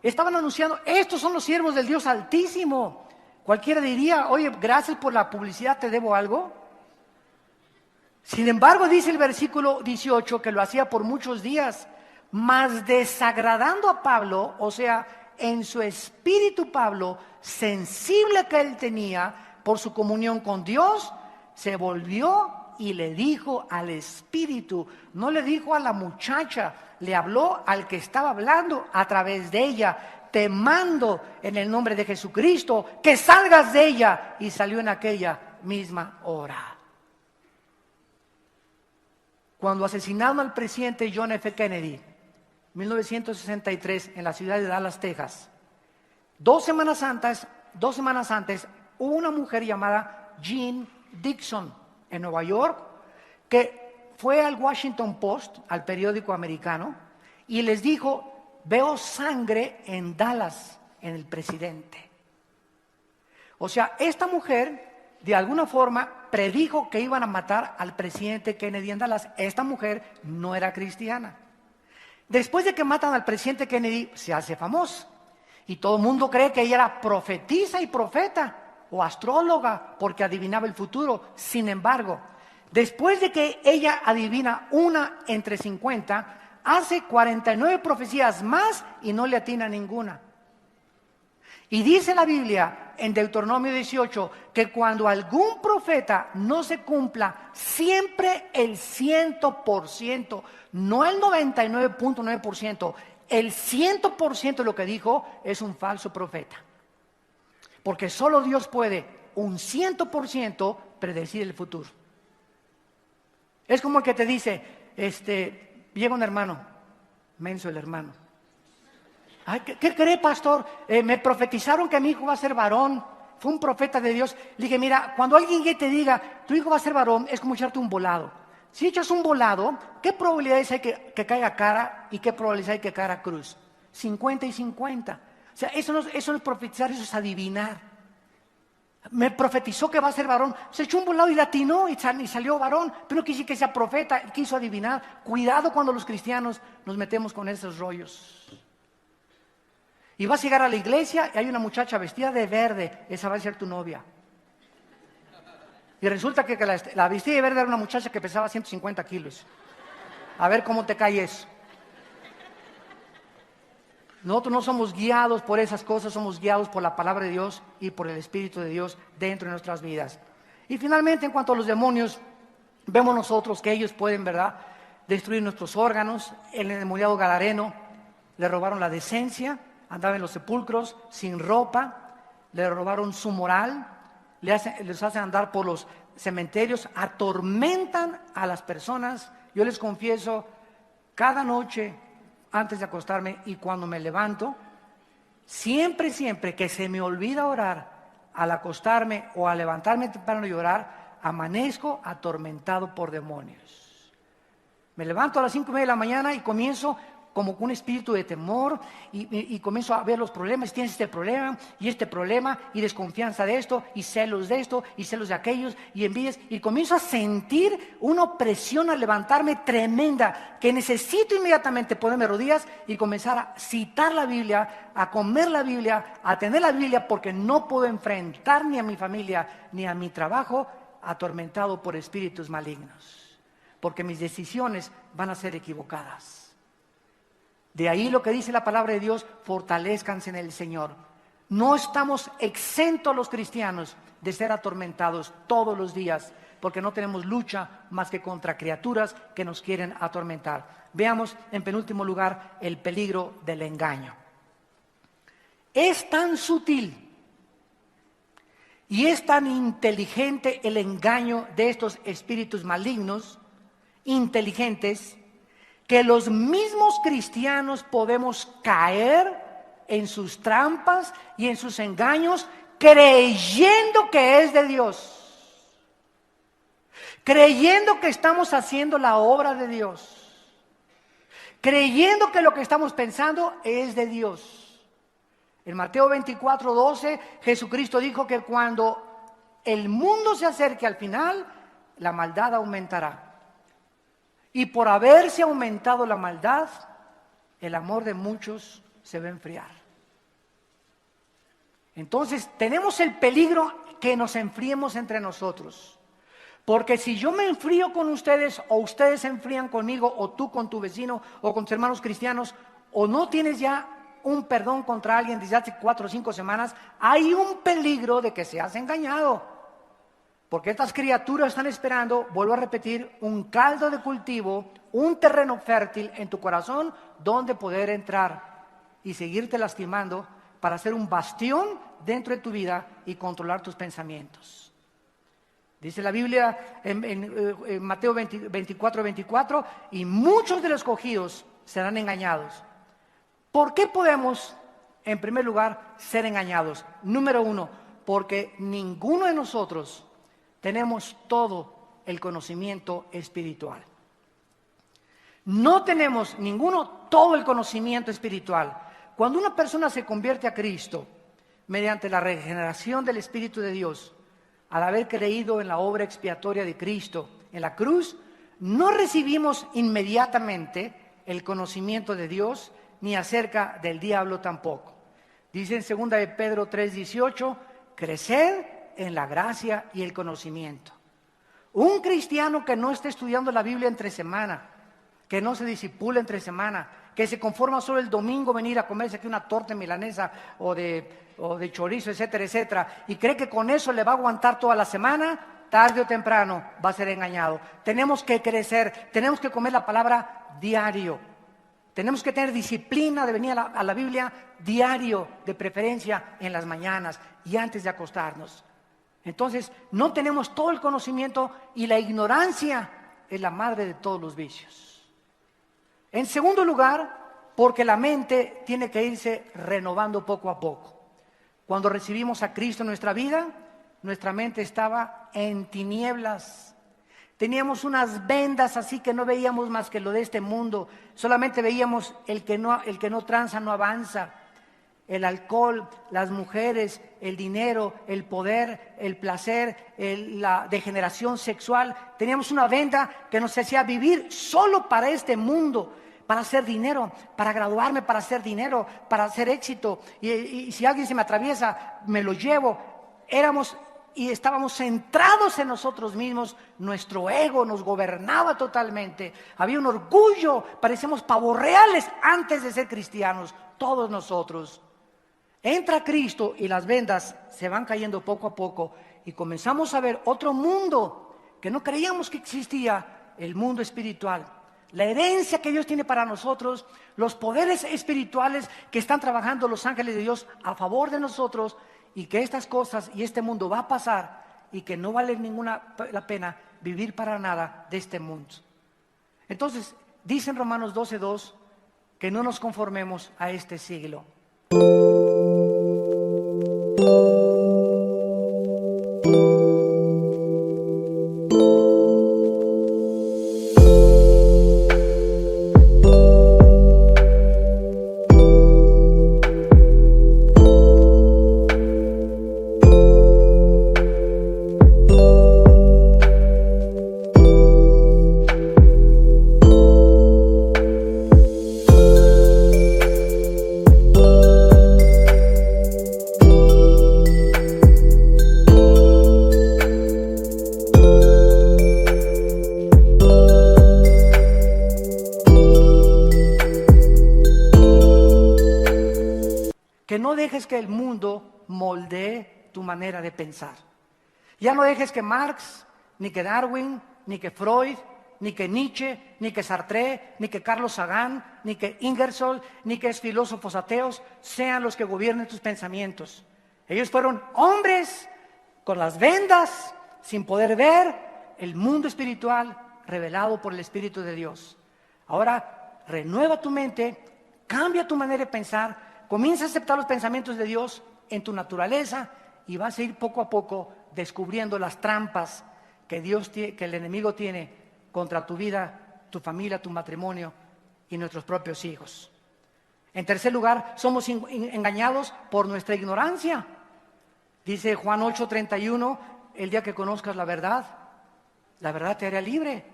Estaban anunciando, estos son los siervos del Dios Altísimo. Cualquiera diría, oye, gracias por la publicidad, ¿te debo algo? Sin embargo, dice el versículo 18 que lo hacía por muchos días, mas desagradando a Pablo, o sea, en su espíritu Pablo, sensible que él tenía por su comunión con Dios, se volvió y le dijo al espíritu, no le dijo a la muchacha, le habló al que estaba hablando a través de ella, te mando en el nombre de Jesucristo que salgas de ella. Y salió en aquella misma hora. Cuando asesinaron al presidente John F. Kennedy, 1963, en la ciudad de Dallas, Texas, 2 semanas antes, hubo una mujer llamada Jean Dixon en Nueva York que fue al Washington Post, al periódico americano, y les dijo, veo sangre en Dallas, en el presidente. O sea, esta mujer de alguna forma predijo que iban a matar al presidente Kennedy en Dallas. Esta mujer no era cristiana. Después de que matan al presidente Kennedy, se hace famosa. Y todo el mundo cree que ella era profetisa y profeta o astróloga porque adivinaba el futuro. Sin embargo, después de que ella adivina una entre 50, hace 49 profecías más y no le atina ninguna. Y dice la Biblia en Deuteronomio 18 que cuando algún profeta no se cumpla, siempre el 100%, no el 99.9%, el 100% de lo que dijo es un falso profeta. Porque solo Dios puede un 100% predecir el futuro. Es como el que te dice, llega un hermano, menso el hermano. Ay, ¿qué cree, pastor? Me profetizaron que mi hijo va a ser varón. Fue un profeta de Dios. Le dije, mira, cuando alguien te diga, tu hijo va a ser varón, es como echarte un volado. Si echas un volado, ¿qué probabilidades hay que caiga cara y qué probabilidades hay que caiga cruz? 50 y 50. O sea, eso no es profetizar, eso es adivinar. Me profetizó que va a ser varón. Se echó un volado y latinó y salió varón. Pero no quise que sea profeta, quiso adivinar. Cuidado cuando los cristianos nos metemos con esos rollos. Y vas a llegar a la iglesia y hay una muchacha vestida de verde, esa va a ser tu novia. Y resulta que la vestida de verde era una muchacha que pesaba 150 kilos. A ver cómo te cae eso. Nosotros no somos guiados por esas cosas, somos guiados por la palabra de Dios y por el Espíritu de Dios dentro de nuestras vidas. Y finalmente, en cuanto a los demonios, vemos nosotros que ellos pueden, ¿verdad?, destruir nuestros órganos. El endemoniado gadareno le robaron la decencia. Andaba en los sepulcros sin ropa, le robaron su moral, les hacen andar por los cementerios, atormentan a las personas. Yo les confieso, cada noche antes de acostarme y cuando me levanto, siempre que se me olvida orar al acostarme o al levantarme temprano y orar, amanezco atormentado por demonios. Me levanto a las 5:30 de la mañana y comienzo como con un espíritu de temor y comienzo a ver los problemas. Tienes este problema y desconfianza de esto y celos de aquellos y envidias, y comienzo a sentir una opresión al levantarme tremenda, que necesito inmediatamente ponerme rodillas y comenzar a citar la Biblia, a comer la Biblia, a tener la Biblia, porque no puedo enfrentar ni a mi familia ni a mi trabajo atormentado por espíritus malignos, porque mis decisiones van a ser equivocadas. De ahí lo que dice la palabra de Dios, fortalezcanse en el Señor. No estamos exentos los cristianos de ser atormentados todos los días, porque no tenemos lucha más que contra criaturas que nos quieren atormentar. Veamos en penúltimo lugar el peligro del engaño. Es tan sutil y es tan inteligente el engaño de estos espíritus malignos, inteligentes, que los mismos cristianos podemos caer en sus trampas y en sus engaños creyendo que es de Dios, creyendo que estamos haciendo la obra de Dios, creyendo que lo que estamos pensando es de Dios. En Mateo 24:12, Jesucristo dijo que cuando el mundo se acerque al final, la maldad aumentará. Y por haberse aumentado la maldad, el amor de muchos se va a enfriar. Entonces tenemos el peligro que nos enfriemos entre nosotros. Porque si yo me enfrío con ustedes, o ustedes se enfrían conmigo, o tú con tu vecino, o con tus hermanos cristianos, o no tienes ya un perdón contra alguien desde hace 4 o 5 semanas, hay un peligro de que seas engañado. Porque estas criaturas están esperando, vuelvo a repetir, un caldo de cultivo, un terreno fértil en tu corazón donde poder entrar y seguirte lastimando para ser un bastión dentro de tu vida y controlar tus pensamientos. Dice la Biblia en Mateo 24:24, y muchos de los escogidos serán engañados. ¿Por qué podemos, en primer lugar, ser engañados? Número 1, porque ninguno de nosotros tenemos todo el conocimiento espiritual. No tenemos ninguno todo el conocimiento espiritual. Cuando una persona se convierte a Cristo mediante la regeneración del Espíritu de Dios, al haber creído en la obra expiatoria de Cristo en la cruz, no recibimos inmediatamente el conocimiento de Dios ni acerca del diablo tampoco. Dice en 2 de Pedro 3:18, creced en la gracia y el conocimiento. Un cristiano que no esté estudiando la Biblia entre semana, que no se disipule entre semana, que se conforma solo el domingo venir a comerse aquí una torta milanesa o de chorizo, etcétera, etcétera, y cree que con eso le va a aguantar toda la semana, tarde o temprano va a ser engañado. Tenemos que crecer, tenemos que comer la palabra diario. Tenemos que tener disciplina de venir a la Biblia diario, de preferencia en las mañanas y antes de acostarnos. Entonces, no tenemos todo el conocimiento y la ignorancia es la madre de todos los vicios. En segundo lugar, porque la mente tiene que irse renovando poco a poco. Cuando recibimos a Cristo en nuestra vida, nuestra mente estaba en tinieblas. Teníamos unas vendas así que no veíamos más que lo de este mundo. Solamente veíamos el que no tranza, no avanza. El alcohol, las mujeres, el dinero, el poder, el placer, la degeneración sexual. Teníamos una venda que nos hacía vivir solo para este mundo, para hacer dinero, para graduarme, para hacer dinero, para hacer éxito. Y si alguien se me atraviesa, me lo llevo. Estábamos centrados en nosotros mismos, nuestro ego nos gobernaba totalmente, había un orgullo, parecíamos pavos reales antes de ser cristianos, todos nosotros. Entra Cristo y las vendas se van cayendo poco a poco y comenzamos a ver otro mundo que no creíamos que existía, el mundo espiritual. La herencia que Dios tiene para nosotros, los poderes espirituales que están trabajando los ángeles de Dios a favor de nosotros, y que estas cosas y este mundo va a pasar y que no vale la pena vivir para nada de este mundo. Entonces, dice en Romanos 12:2 que no nos conformemos a este siglo. Que no dejes que el mundo moldee tu manera de pensar. Ya no dejes que Marx, ni que Darwin, ni que Freud, ni que Nietzsche, ni que Sartre, ni que Carlos Sagan, ni que Ingersoll, ni que filósofos ateos sean los que gobiernen tus pensamientos. Ellos fueron hombres con las vendas, sin poder ver el mundo espiritual revelado por el Espíritu de Dios. Ahora, renueva tu mente, cambia tu manera de pensar. Comienza a aceptar los pensamientos de Dios en tu naturaleza y vas a ir poco a poco descubriendo las trampas que el enemigo tiene contra tu vida, tu familia, tu matrimonio y nuestros propios hijos. En tercer lugar, somos engañados por nuestra ignorancia. Dice Juan 8:31, el día que conozcas la verdad te hará libre.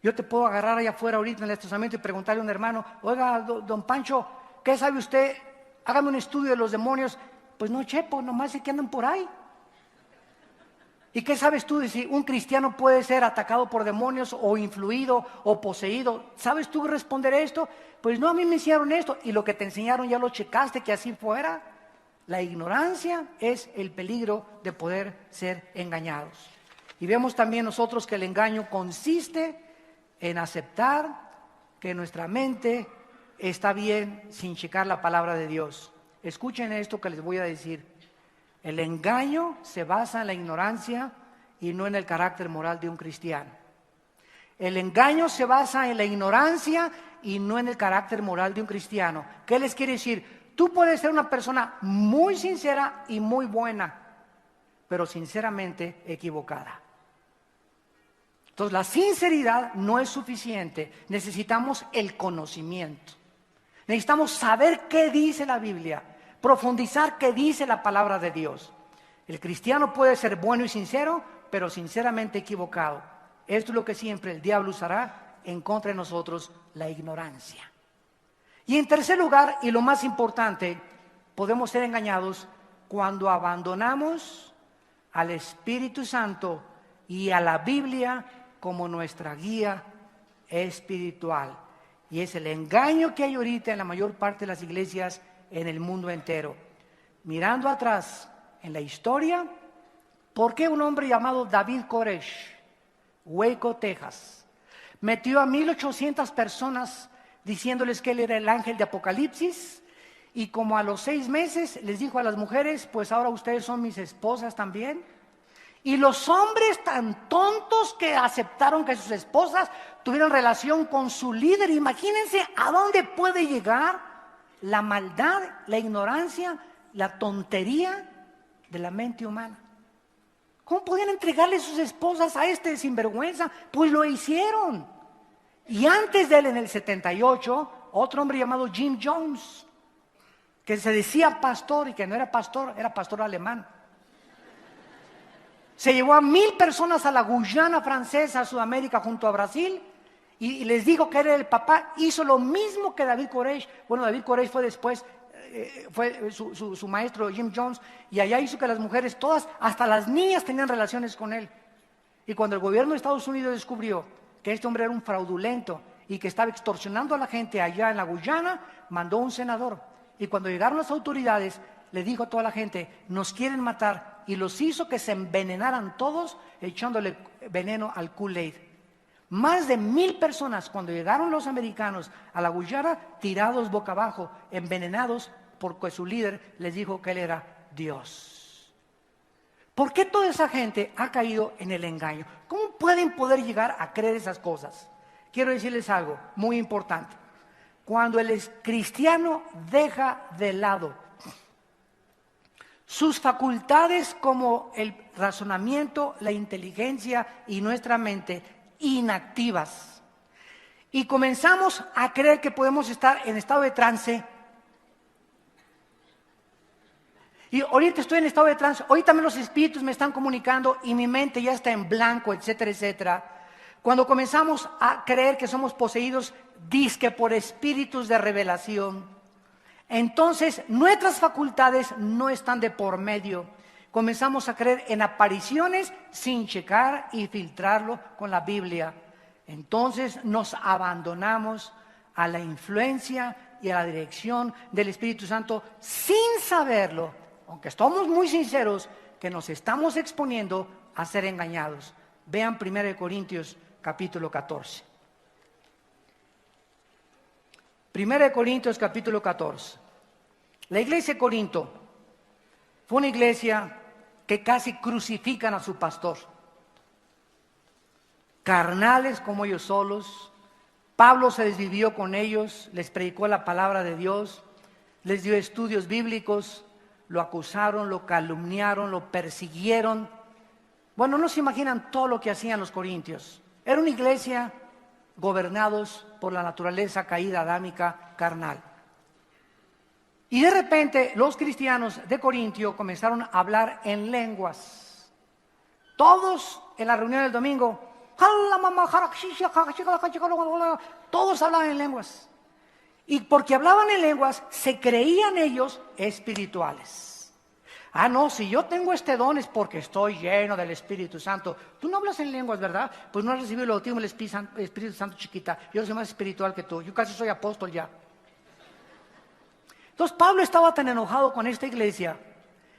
Yo te puedo agarrar allá afuera ahorita en el estacionamiento y preguntarle a un hermano, oiga, don Pancho, ¿qué sabe usted? Hágame un estudio de los demonios. Pues no, chepo, nomás es que andan por ahí. ¿Y qué sabes tú de si un cristiano puede ser atacado por demonios o influido o poseído? ¿Sabes tú responder esto? Pues no, a mí me enseñaron esto y lo que te enseñaron ya lo checaste que así fuera. La ignorancia es el peligro de poder ser engañados. Y vemos también nosotros que el engaño consiste en aceptar que nuestra mente está bien sin checar la palabra de Dios. Escuchen esto que les voy a decir. El engaño se basa en la ignorancia y no en el carácter moral de un cristiano. El engaño se basa en la ignorancia y no en el carácter moral de un cristiano. ¿Qué les quiere decir? Tú puedes ser una persona muy sincera y muy buena, pero sinceramente equivocada. Entonces, la sinceridad no es suficiente. Necesitamos el conocimiento. Necesitamos saber qué dice la Biblia, profundizar qué dice la palabra de Dios. El cristiano puede ser bueno y sincero, pero sinceramente equivocado. Esto es lo que siempre el diablo usará en contra de nosotros, la ignorancia. Y en tercer lugar, y lo más importante, podemos ser engañados cuando abandonamos al Espíritu Santo y a la Biblia como nuestra guía espiritual. Y es el engaño que hay ahorita en la mayor parte de las iglesias en el mundo entero. Mirando atrás en la historia, ¿por qué un hombre llamado David Koresh, Waco, Texas, metió a 1,800 personas diciéndoles que él era el ángel de Apocalipsis? Y como a los 6 meses les dijo a las mujeres, pues ahora ustedes son mis esposas también. Y los hombres tan tontos que aceptaron que sus esposas tuvieran relación con su líder. Imagínense a dónde puede llegar la maldad, la ignorancia, la tontería de la mente humana. ¿Cómo podían entregarle sus esposas a este sinvergüenza? Pues lo hicieron. Y antes de él, en el 78, otro hombre llamado Jim Jones, que se decía pastor y que no era pastor, era pastor alemán. Se llevó a 1,000 personas a la Guyana francesa, a Sudamérica, junto a Brasil, y les dijo que era el papá. Hizo lo mismo que David Koresh. Bueno, David Koresh fue después, fue su maestro Jim Jones, y allá hizo que las mujeres, todas, hasta las niñas, tenían relaciones con él. Y cuando el gobierno de Estados Unidos descubrió que este hombre era un fraudulento y que estaba extorsionando a la gente allá en la Guyana, mandó un senador. Y cuando llegaron las autoridades, le dijo a toda la gente, nos quieren matar, y los hizo que se envenenaran todos echándole veneno al Kool-Aid. Más de 1,000 personas, cuando llegaron los americanos a la Guyana, tirados boca abajo, envenenados, porque su líder les dijo que él era Dios. ¿Por qué toda esa gente ha caído en el engaño? ¿Cómo pueden poder llegar a creer esas cosas? Quiero decirles algo muy importante. Cuando el cristiano deja de lado sus facultades como el razonamiento, la inteligencia y nuestra mente inactivas, y comenzamos a creer que podemos estar en estado de trance. Y ahorita estoy en estado de trance, ahorita también los espíritus me están comunicando y mi mente ya está en blanco, etcétera, etcétera. Cuando comenzamos a creer que somos poseídos dizque por espíritus de revelación, entonces nuestras facultades no están de por medio. Comenzamos a creer en apariciones sin checar y filtrarlo con la Biblia. Entonces nos abandonamos a la influencia y a la dirección del Espíritu Santo sin saberlo, aunque estamos muy sinceros que nos estamos exponiendo a ser engañados. Vean 1 Corintios capítulo 14. 1 Corintios capítulo 14. La iglesia de Corinto fue una iglesia que casi crucifican a su pastor. Carnales como ellos solos. Pablo se desvivió con ellos, les predicó la palabra de Dios, les dio estudios bíblicos, lo acusaron, lo calumniaron, lo persiguieron. Bueno, no se imaginan todo lo que hacían los corintios. Era una iglesia gobernados por la naturaleza caída adámica carnal. Y de repente los cristianos de Corintio comenzaron a hablar en lenguas. Todos en la reunión del domingo, todos hablaban en lenguas. Y porque hablaban en lenguas, se creían ellos espirituales. Ah, no, si yo tengo este don es porque estoy lleno del Espíritu Santo. Tú no hablas en lenguas, ¿verdad? Pues no has recibido el bautismo del Espíritu Santo, chiquita. Yo soy más espiritual que tú. Yo casi soy apóstol ya. Entonces Pablo estaba tan enojado con esta iglesia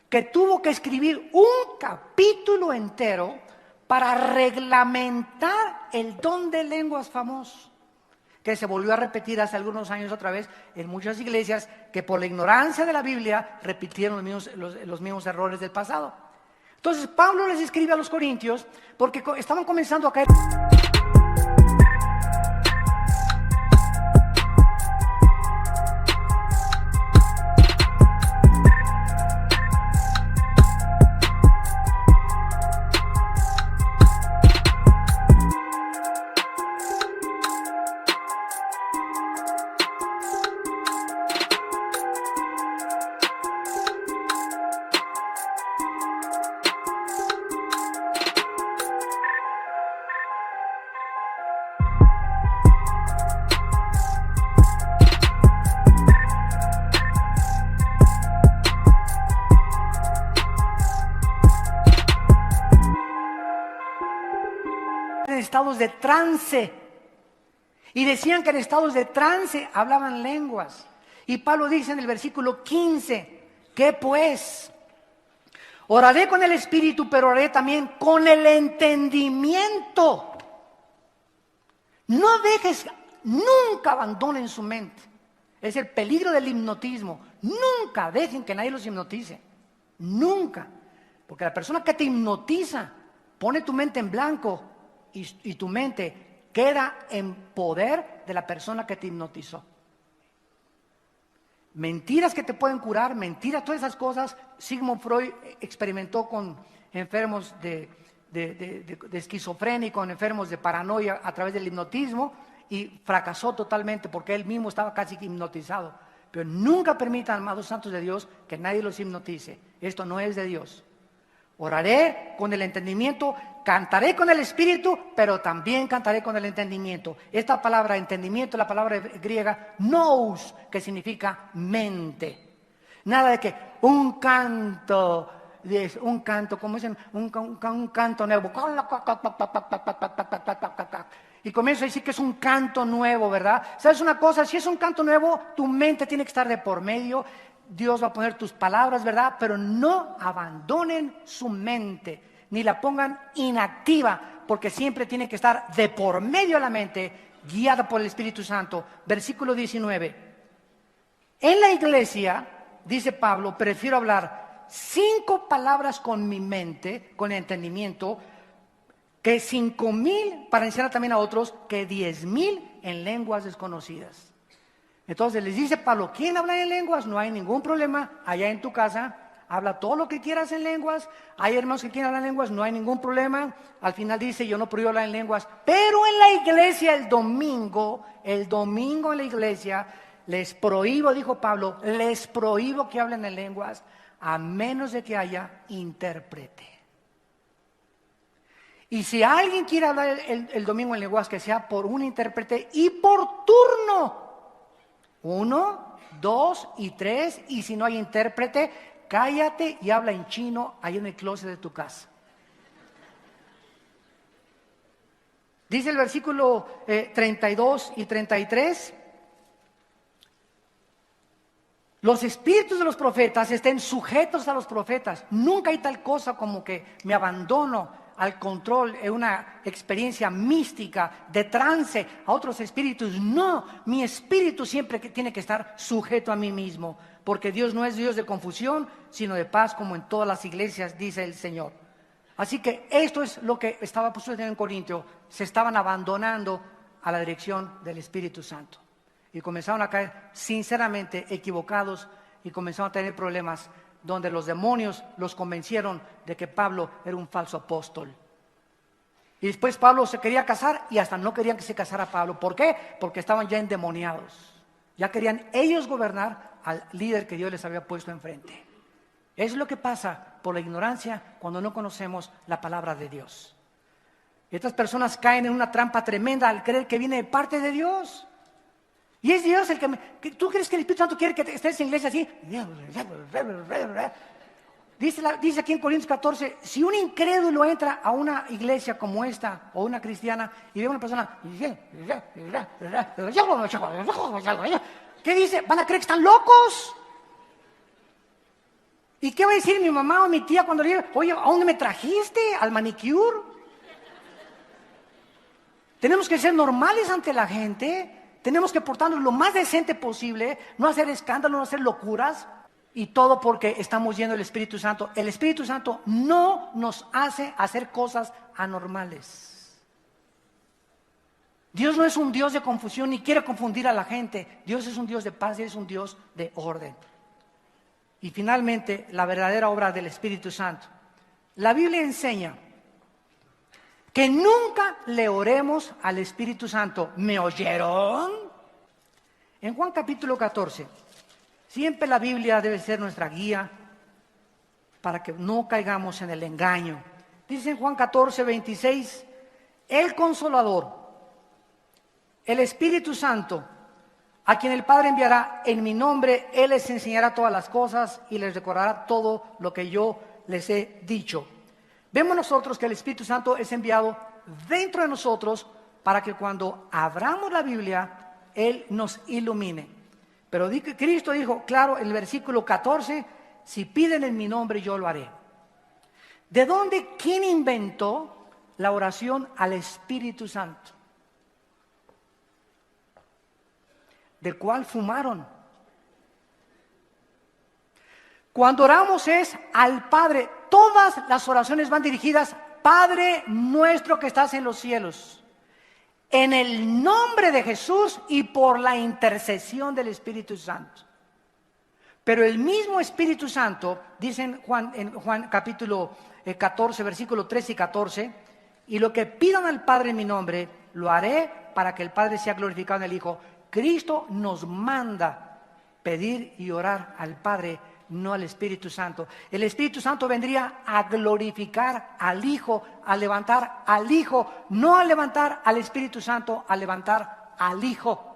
que tuvo que escribir un capítulo entero para reglamentar el don de lenguas famoso, que se volvió a repetir hace algunos años otra vez en muchas iglesias que por la ignorancia de la Biblia repitieron los mismos errores del pasado. Entonces Pablo les escribe a los corintios porque estaban comenzando a caer. Estados de trance Y decían que en estados de trance hablaban lenguas. Y Pablo dice en el versículo 15, ¿qué pues? Oraré con el espíritu, pero oraré también con el entendimiento. No dejes, nunca abandonen su mente. Es el peligro del hipnotismo. Nunca dejen que nadie los hipnotice. Nunca. Porque la persona que te hipnotiza pone tu mente en blanco y tu mente queda en poder de la persona que te hipnotizó. Mentiras que te pueden curar, mentiras, todas esas cosas. Sigmund Freud experimentó con enfermos de esquizofrenia y con enfermos de paranoia a través del hipnotismo y fracasó totalmente porque él mismo estaba casi hipnotizado. Pero nunca permitan, amados santos de Dios, que nadie los hipnotice. Esto no es de Dios. Oraré con el entendimiento, cantaré con el espíritu, pero también cantaré con el entendimiento. Esta palabra entendimiento, la palabra griega nous, que significa mente. Nada de que un canto, como dicen, un canto nuevo. Y comienzo a decir que es un canto nuevo, ¿verdad? ¿Sabes una cosa? Si es un canto nuevo, tu mente tiene que estar de por medio. Dios va a poner tus palabras, ¿verdad? Pero no abandonen su mente, ni la pongan inactiva, porque siempre tiene que estar de por medio de la mente, guiada por el Espíritu Santo. Versículo 19. En la iglesia, dice Pablo, prefiero hablar 5 palabras con mi mente, con entendimiento, que 5,000 para enseñar también a otros, que 10,000 en lenguas desconocidas. Entonces les dice Pablo, ¿quieren hablar en lenguas? No hay ningún problema. Allá en tu casa, habla todo lo que quieras en lenguas. Hay hermanos que quieren hablar en lenguas, no hay ningún problema. Al final dice, yo no prohíbo hablar en lenguas. Pero en la iglesia el domingo en la iglesia, les prohíbo, dijo Pablo, les prohíbo que hablen en lenguas, a menos de que haya intérprete. Y si alguien quiere hablar el domingo en lenguas, que sea por un intérprete y por turno. 1, 2 y 3, y si no hay intérprete, cállate y habla en chino ahí en el closet de tu casa. Dice el versículo 32 y 33, los espíritus de los profetas estén sujetos a los profetas. Nunca hay tal cosa como que me abandono al control en una experiencia mística, de trance a otros espíritus. No, mi espíritu siempre tiene que estar sujeto a mí mismo, porque Dios no es Dios de confusión, sino de paz, como en todas las iglesias, dice el Señor. Así que esto es lo que estaba sucediendo en Corintio. Se estaban abandonando a la dirección del Espíritu Santo y comenzaron a caer sinceramente equivocados y comenzaron a tener problemas donde los demonios los convencieron de que Pablo era un falso apóstol. Y después Pablo se quería casar y hasta no querían que se casara Pablo. ¿Por qué? Porque estaban ya endemoniados. Ya querían ellos gobernar al líder que Dios les había puesto enfrente. Eso es lo que pasa por la ignorancia cuando no conocemos la palabra de Dios. Estas personas caen en una trampa tremenda al creer que viene de parte de Dios. Y es Dios el que ¿tú crees que el Espíritu Santo quiere que estés en iglesia así? Dice aquí en Corintios 14, si un incrédulo entra a una iglesia como esta, o una cristiana, y ve a una persona, ¿qué dice? ¿Van a creer que están locos? ¿Y qué va a decir mi mamá o mi tía cuando le diga, oye, ¿a dónde me trajiste? ¿Al manicure? Tenemos que ser normales ante la gente. Tenemos que portarnos lo más decente posible, no hacer escándalo, no hacer locuras, y todo porque estamos yendo del Espíritu Santo. El Espíritu Santo no nos hace hacer cosas anormales. Dios no es un Dios de confusión ni quiere confundir a la gente. Dios es un Dios de paz y es un Dios de orden. Y finalmente, la verdadera obra del Espíritu Santo. La Biblia enseña que nunca le oremos al Espíritu Santo. ¿Me oyeron? En Juan capítulo 14, siempre la Biblia debe ser nuestra guía para que no caigamos en el engaño. Dice en Juan 14, 26, el Consolador, el Espíritu Santo, a quien el Padre enviará en mi nombre, Él les enseñará todas las cosas y les recordará todo lo que yo les he dicho. Vemos nosotros que el Espíritu Santo es enviado dentro de nosotros para que cuando abramos la Biblia, Él nos ilumine. Pero Cristo dijo, claro, en el versículo 14, si piden en mi nombre, yo lo haré. ¿De dónde? ¿Quién inventó la oración al Espíritu Santo? ¿De cuál fumaron? Cuando oramos es al Padre. Todas las oraciones van dirigidas, Padre nuestro que estás en los cielos, en el nombre de Jesús y por la intercesión del Espíritu Santo. Pero el mismo Espíritu Santo, dice en Juan capítulo 14, versículo 13 y 14, y lo que pidan al Padre en mi nombre, lo haré para que el Padre sea glorificado en el Hijo. Cristo nos manda pedir y orar al Padre, no al Espíritu Santo. El Espíritu Santo vendría a glorificar al Hijo, a levantar al Hijo, no a levantar al Espíritu Santo, a levantar al Hijo.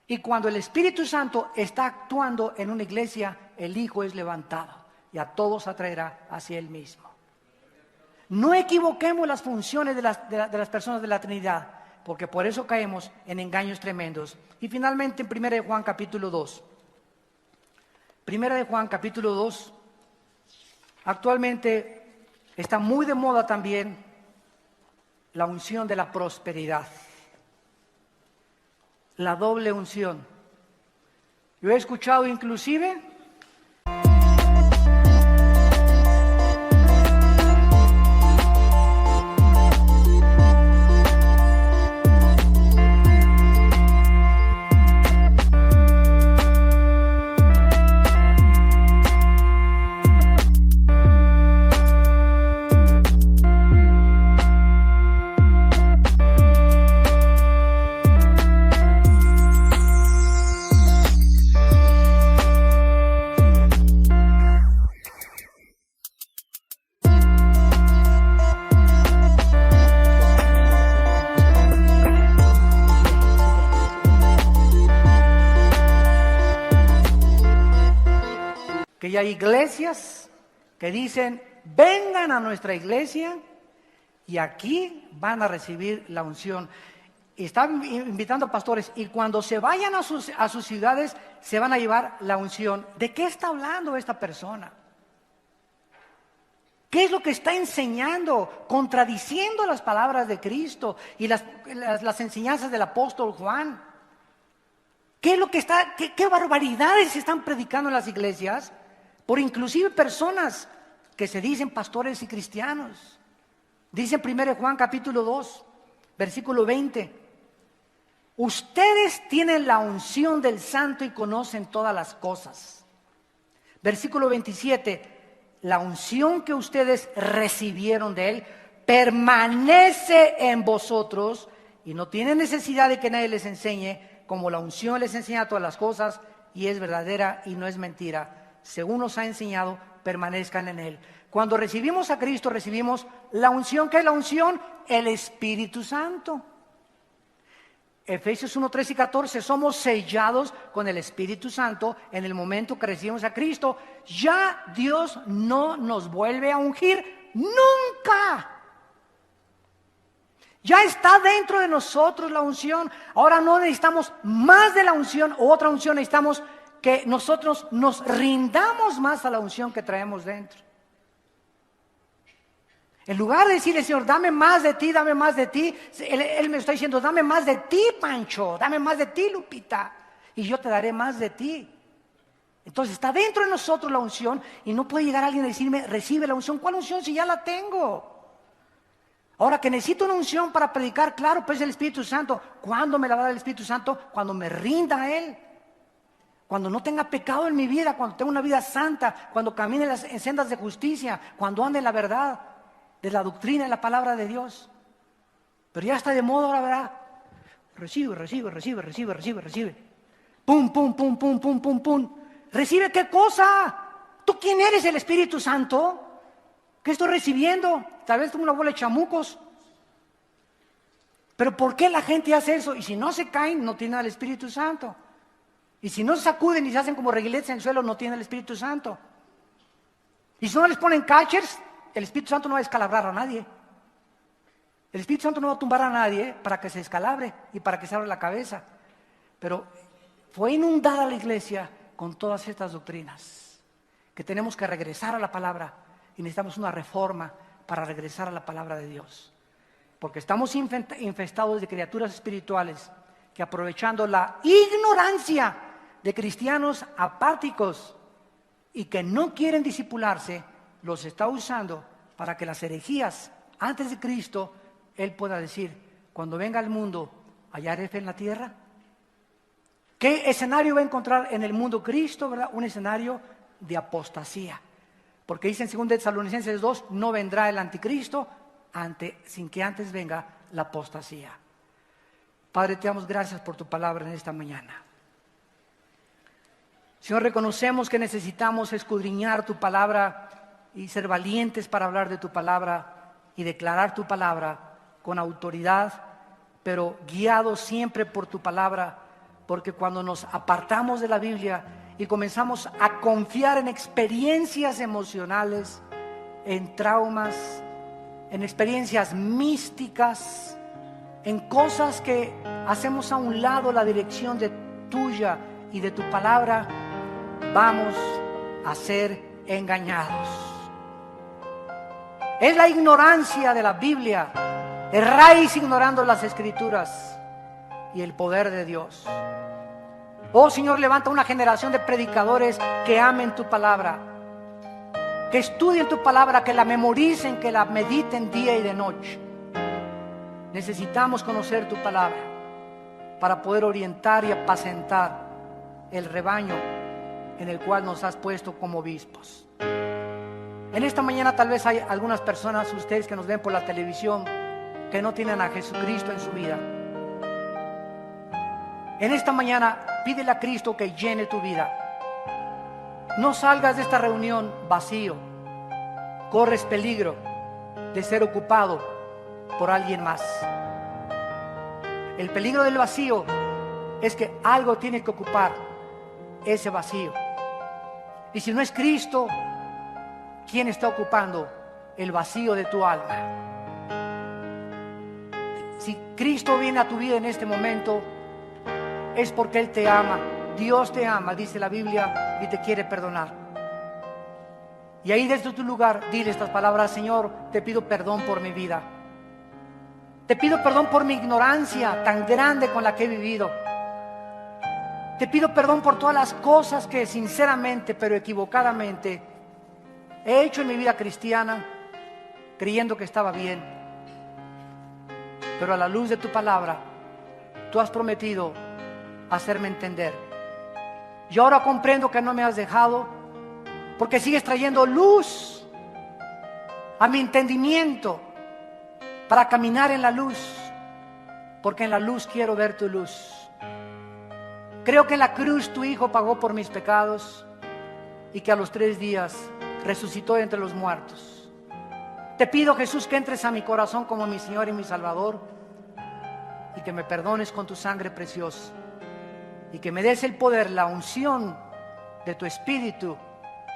Y cuando el Espíritu Santo está actuando en una iglesia, el Hijo es levantado y a todos atraerá hacia Él mismo. No equivoquemos las funciones de las personas de la Trinidad, porque por eso caemos en engaños tremendos. Y finalmente en 1 de Juan capítulo 2. 1 de Juan capítulo 2, actualmente está muy de moda también la unción de la prosperidad, la doble unción. Yo he escuchado inclusive que hay iglesias que dicen, vengan a nuestra iglesia y aquí van a recibir la unción. Y están invitando a pastores y cuando se vayan a sus ciudades se van a llevar la unción. ¿De qué está hablando esta persona? ¿Qué es lo que está enseñando? Contradiciendo las palabras de Cristo y las enseñanzas del apóstol Juan. ¿Qué es lo que qué barbaridades se están predicando en las iglesias? Por inclusive personas que se dicen pastores y cristianos. Dice en 1 Juan capítulo 2, versículo 20. Ustedes tienen la unción del Santo y conocen todas las cosas. Versículo 27. La unción que ustedes recibieron de Él permanece en vosotros y no tienen necesidad de que nadie les enseñe, como la unción les enseña todas las cosas y es verdadera y no es mentira. Según nos ha enseñado, permanezcan en Él. Cuando recibimos a Cristo, recibimos la unción. ¿Qué es la unción? El Espíritu Santo. Efesios 1, 13 y 14, somos sellados con el Espíritu Santo en el momento que recibimos a Cristo. Ya Dios no nos vuelve a ungir nunca. Ya está dentro de nosotros la unción. Ahora no necesitamos más de la unción o otra unción, necesitamos que nosotros nos rindamos más a la unción que traemos dentro. En lugar de decirle, Señor, dame más de ti, dame más de ti, Él me está diciendo, dame más de ti, Pancho, dame más de ti, Lupita, y yo te daré más de ti. Entonces está dentro de nosotros la unción y no puede llegar alguien a decirme, recibe la unción. ¿Cuál unción si ya la tengo? Ahora que necesito una unción para predicar, claro, pues el Espíritu Santo. ¿Cuándo me la va a dar el Espíritu Santo? Cuando me rinda a Él. Cuando no tenga pecado en mi vida, cuando tenga una vida santa, cuando camine en sendas de justicia, cuando ande en la verdad de la doctrina y la palabra de Dios. Pero ya está de moda ahora, ¿verdad? Recibe. Pum, pum, pum, pum, pum, pum, pum. ¿Recibe qué cosa? ¿Tú quién eres, el Espíritu Santo? ¿Qué estoy recibiendo? Tal vez tengo una bola de chamucos. Pero ¿por qué la gente hace eso? Y si no se caen, no tienen al Espíritu Santo. Y si no se sacuden y se hacen como reguiletes en el suelo, no tienen el Espíritu Santo. Y si no les ponen catchers, el Espíritu Santo no va a descalabrar a nadie. El Espíritu Santo no va a tumbar a nadie para que se descalabre y para que se abra la cabeza. Pero fue inundada la iglesia con todas estas doctrinas, que tenemos que regresar a la palabra y necesitamos una reforma para regresar a la palabra de Dios. Porque estamos infestados de criaturas espirituales que, aprovechando la ignorancia de cristianos apáticos y que no quieren discipularse, los está usando para que las herejías antes de Cristo, Él pueda decir: cuando venga al mundo, ¿hallaré fe en la tierra? ¿Qué escenario va a encontrar en el mundo Cristo, verdad? Un escenario de apostasía. Porque dice en 2 Tesalonicenses 2, no vendrá el anticristo sin que antes venga la apostasía. Padre, te damos gracias por tu palabra en esta mañana. Señor, reconocemos que necesitamos escudriñar tu palabra y ser valientes para hablar de tu palabra y declarar tu palabra con autoridad, pero guiados siempre por tu palabra, porque cuando nos apartamos de la Biblia y comenzamos a confiar en experiencias emocionales, en traumas, en experiencias místicas, en cosas que hacemos a un lado la dirección de tuya y de tu palabra, vamos a ser engañados. Es la ignorancia de la Biblia, erráis ignorando las Escrituras y el poder de Dios. Oh Señor, levanta una generación de predicadores que amen tu palabra, que estudien tu palabra, que la memoricen, que la mediten día y de noche. Necesitamos conocer tu palabra para poder orientar y apacentar el rebaño en el cual nos has puesto como obispos. En esta mañana tal vez hay algunas personas, ustedes que nos ven por la televisión, que no tienen a Jesucristo en su vida. En esta mañana pídele a Cristo que llene tu vida. No salgas de esta reunión vacío. Corres peligro de ser ocupado por alguien más. El peligro del vacío es que algo tiene que ocupar ese vacío. Y si no es Cristo, ¿quién está ocupando el vacío de tu alma? Si Cristo viene a tu vida en este momento, es porque Él te ama. Dios te ama, dice la Biblia, y te quiere perdonar. Y ahí desde tu lugar, dile estas palabras: Señor, te pido perdón por mi vida. Te pido perdón por mi ignorancia tan grande con la que he vivido. Te pido perdón por todas las cosas que sinceramente, pero equivocadamente, he hecho en mi vida cristiana, creyendo que estaba bien. Pero a la luz de tu palabra, tú has prometido hacerme entender. Yo ahora comprendo que no me has dejado, porque sigues trayendo luz a mi entendimiento para caminar en la luz, porque en la luz quiero ver tu luz. Creo que en la cruz tu Hijo pagó por mis pecados y que a los 3 días resucitó de entre los muertos. Te pido, Jesús, que entres a mi corazón como mi Señor y mi Salvador y que me perdones con tu sangre preciosa y que me des el poder, la unción de tu Espíritu,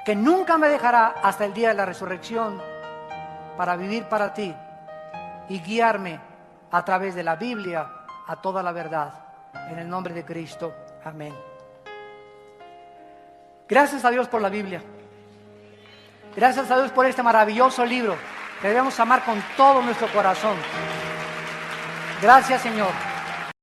que nunca me dejará hasta el día de la resurrección, para vivir para ti y guiarme a través de la Biblia a toda la verdad. En el nombre de Cristo. Amén. Gracias a Dios por la Biblia. Gracias a Dios por este maravilloso libro que debemos amar con todo nuestro corazón. Gracias, Señor.